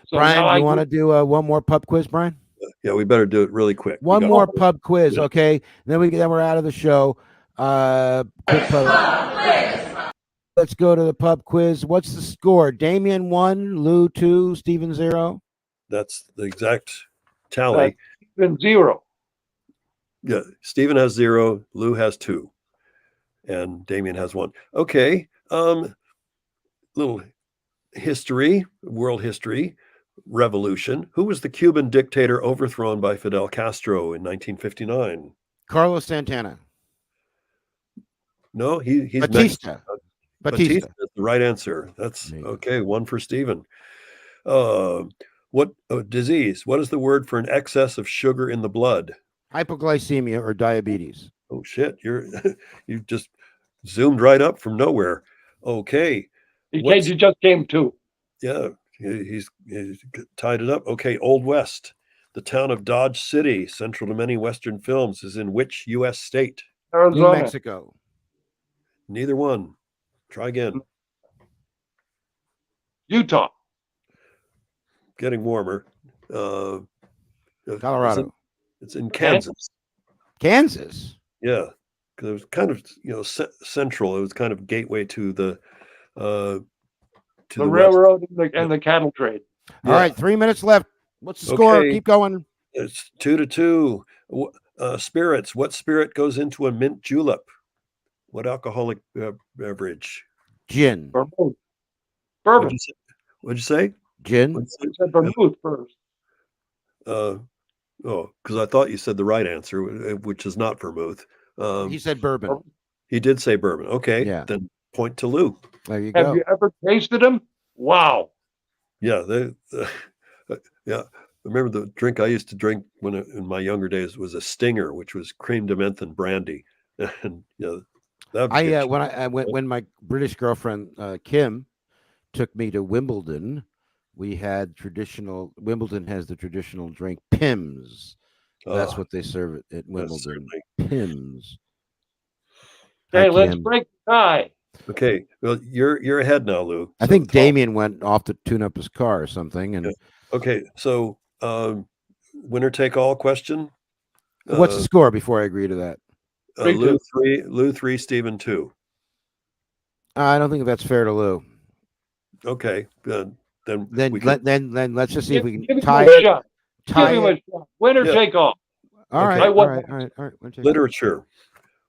So Brian, you want to do one more pub quiz, Brian? Yeah, we better do it really quick. One more pub quiz, okay? Then we're out of the show. Quick pub. Let's go to the pub quiz. What's the score? Damien 1, Lou 2, Steven 0. That's the exact tally. Steven 0. Yeah, Steven has 0, Lou has 2, and Damien has 1. Okay, little history, world history. Revolution. Who was the Cuban dictator overthrown by Fidel Castro in 1959? Carlos Santana. No, he's Batista. Batista is the right answer. That's okay. 1 for Stephen. What disease? What is the word for an excess of sugar in the blood? Hypoglycemia or diabetes. Oh shit! You just zoomed right up from nowhere. Okay. You just came to. Yeah. He's tied it up. Okay, Old West. The town of Dodge City, central to many Western films, is in which U.S. state? Arizona. New Mexico. Neither one. Try again. Utah. Getting warmer. Colorado. It's in Kansas. Kansas? Yeah, because it was kind of central. It was kind of gateway to the railroad and the cattle trade. All right, 3 minutes left. What's the score? Keep going. It's 2-2. Spirits. What spirit goes into a mint julep? What alcoholic beverage? Gin. Bourbon. What'd you say? Gin. I said vermouth first. Because I thought you said the right answer, which is not vermouth. He said bourbon. He did say bourbon. Okay, yeah. Then point to Lou. There you go. Have you ever tasted them? Wow. Yeah, yeah. Remember the drink I used to drink in my younger days was a Stinger, which was cream de menthe brandy, and when my British girlfriend Kim took me to Wimbledon, we had Wimbledon has the traditional drink Pimm's. That's what they serve at Wimbledon. Pimm's. Okay, let's break the tie. Okay, well you're ahead now, Lou. I think Damien went off to tune up his car or something. And okay, so winner take all question. What's the score before I agree to that? Lou 3, Stephen 2. I don't think that's fair to Lou. Okay, then let's just see if we can tie it. Give him a shot. Winner take all. All right. Literature.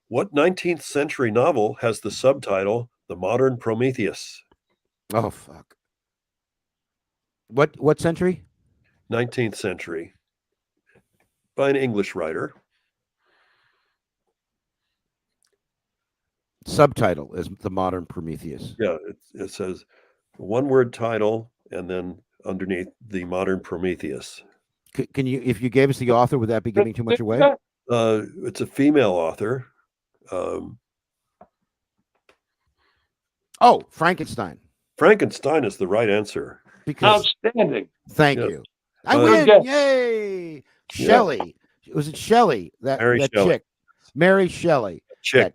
What 19th century novel has the subtitle "The Modern Prometheus"? Oh fuck! What century? 19th century, by an English writer. Subtitle is "The Modern Prometheus." Yeah, it says one-word title, and then underneath "The Modern Prometheus." Can you, if you gave us the author, would that be giving too much away? It's a female author. Frankenstein. Frankenstein is the right answer. Outstanding. Thank you. I win. Yay. Shelley. Was it Shelley? Mary that Shelley. chick. Mary Shelley.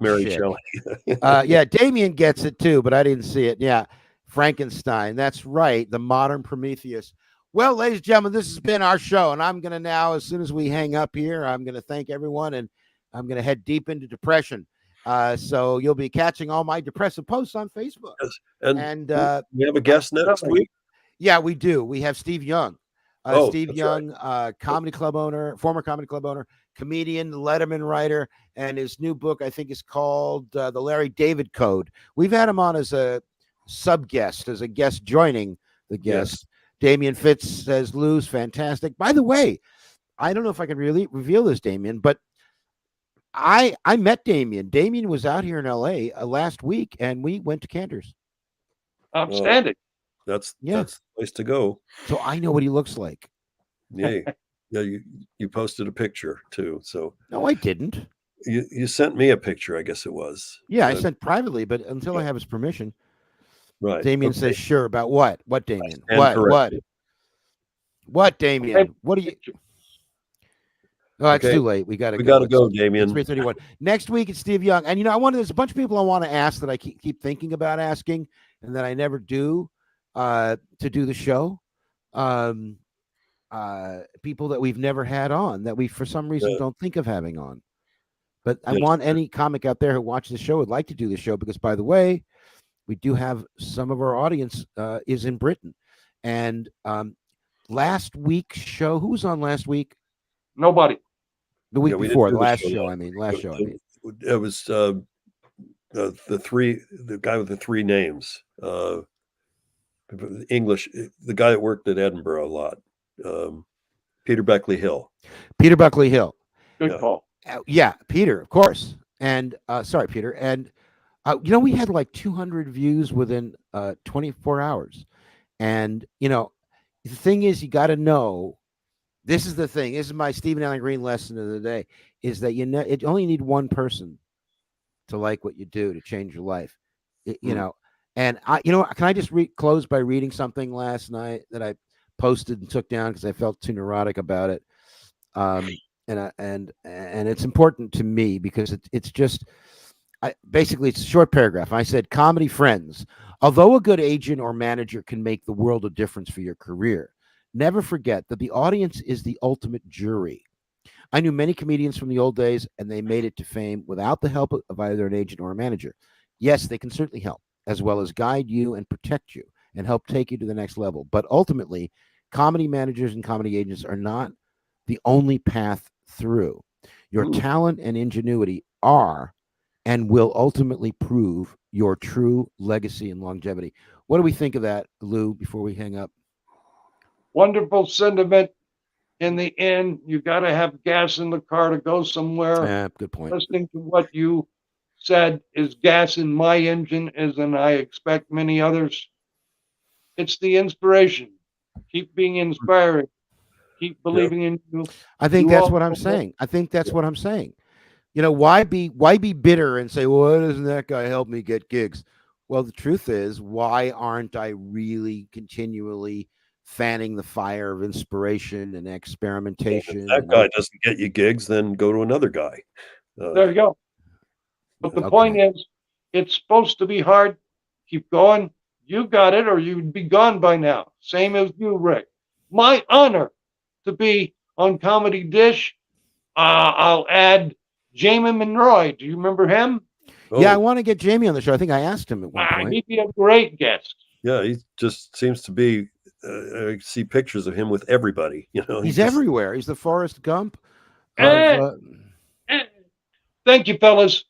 Mary Shelley. Yeah, Damien gets it too, but I didn't see it. Yeah. Frankenstein. That's right. The Modern Prometheus. Well, ladies and gentlemen, this has been our show, and I'm going to now, as soon as we hang up here, I'm going to thank everyone, and I'm going to head deep into depression. So you'll be catching all my depressive posts on Facebook. Yes. And we have a guest next week. Yeah, we do. We have Steve Young. Steve Young, right. comedy club owner, former comedy club owner, comedian, Letterman writer, and his new book, I think, is called The Larry David Code. We've had him on as a sub-guest, as a guest joining the guest. Yes. Damien Fitz says, Lou's fantastic. By the way, I don't know if I can really reveal this, Damien, but I met Damien. Damien was out here in LA last week, and we went to Cantor's. Outstanding. That's the place to go. So I know what he looks like. Yeah. Yeah, you posted a picture too. So no, I didn't. You sent me a picture, I guess it was. Yeah, I sent privately, but until I have his permission. Right. Damien says, sure. About what? What, Damien? What, Damien? What do you... Oh, it's too late. We got to go, Damien. 3:31. Next week, it's Steve Young. And, there's a bunch of people I want to ask that I keep thinking about asking and that I never do to do the show. People that we've never had on, that we, for some reason, don't think of having on. But I want any comic out there who watches the show would like to do the show because, by the way, we do have some of our audience is in Britain. And last week's show, who was on last week? Nobody. The week before, the last show. Last show. It was the guy with the three names. English, the guy that worked at Edinburgh a lot. Peter Beckley Hill. Peter Beckley Hill. Good call. Yeah, Peter, of course. And sorry, Peter. And we had like 200 views within 24 hours. And the thing is, you got to know. This is the thing. This is my Stephen Allen Green lesson of the day: is that it only need one person to like what you do to change your life. And can I just close by reading something last night that I posted and took down because I felt too neurotic about it. And it's important to me because it's just basically it's a short paragraph. I said, comedy friends, although a good agent or manager can make the world a difference for your career, never forget that the audience is the ultimate jury. I knew many comedians from the old days, and they made it to fame without the help of either an agent or a manager. Yes, they can certainly help, as well as guide you and protect you and help take you to the next level. But ultimately, comedy managers and comedy agents are not the only path through. Your talent and ingenuity are and will ultimately prove your true legacy and longevity. What do we think of that, Lou, before we hang up? Wonderful sentiment. In the end, you got to have gas in the car to go somewhere. Yeah, good point. Listening to what you said is gas in my engine, as in I expect many others. It's the inspiration. Keep being inspiring. Keep believing in you. I think that's what I'm saying. Why be bitter and say, well, why doesn't that guy help me get gigs? Well, the truth is, why aren't I really continually fanning the fire of inspiration and experimentation? If that guy doesn't get you gigs, then go to another guy. There you go. But the point is, it's supposed to be hard. Keep going. You got it, or you'd be gone by now. Same as you, Rick. My honor to be on Comedy Dish. I'll add Jamie Monroy. Do you remember him? Oh. Yeah, I want to get Jamie on the show. I think I asked him at one point. He'd be a great guest. Yeah, he just seems to be. I see pictures of him with everybody. He's everywhere. He's the Forrest Gump. Thank you, fellas.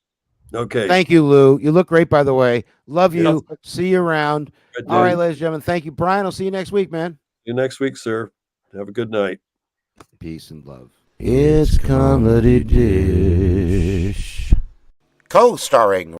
Okay. Thank you, Lou. You look great, by the way. Love you. Yeah. See you around. All right, ladies and gentlemen. Thank you, Brian. I'll see you next week, man. See you next week, sir. Have a good night. Peace and love. It's Comedy Dish. Co-starring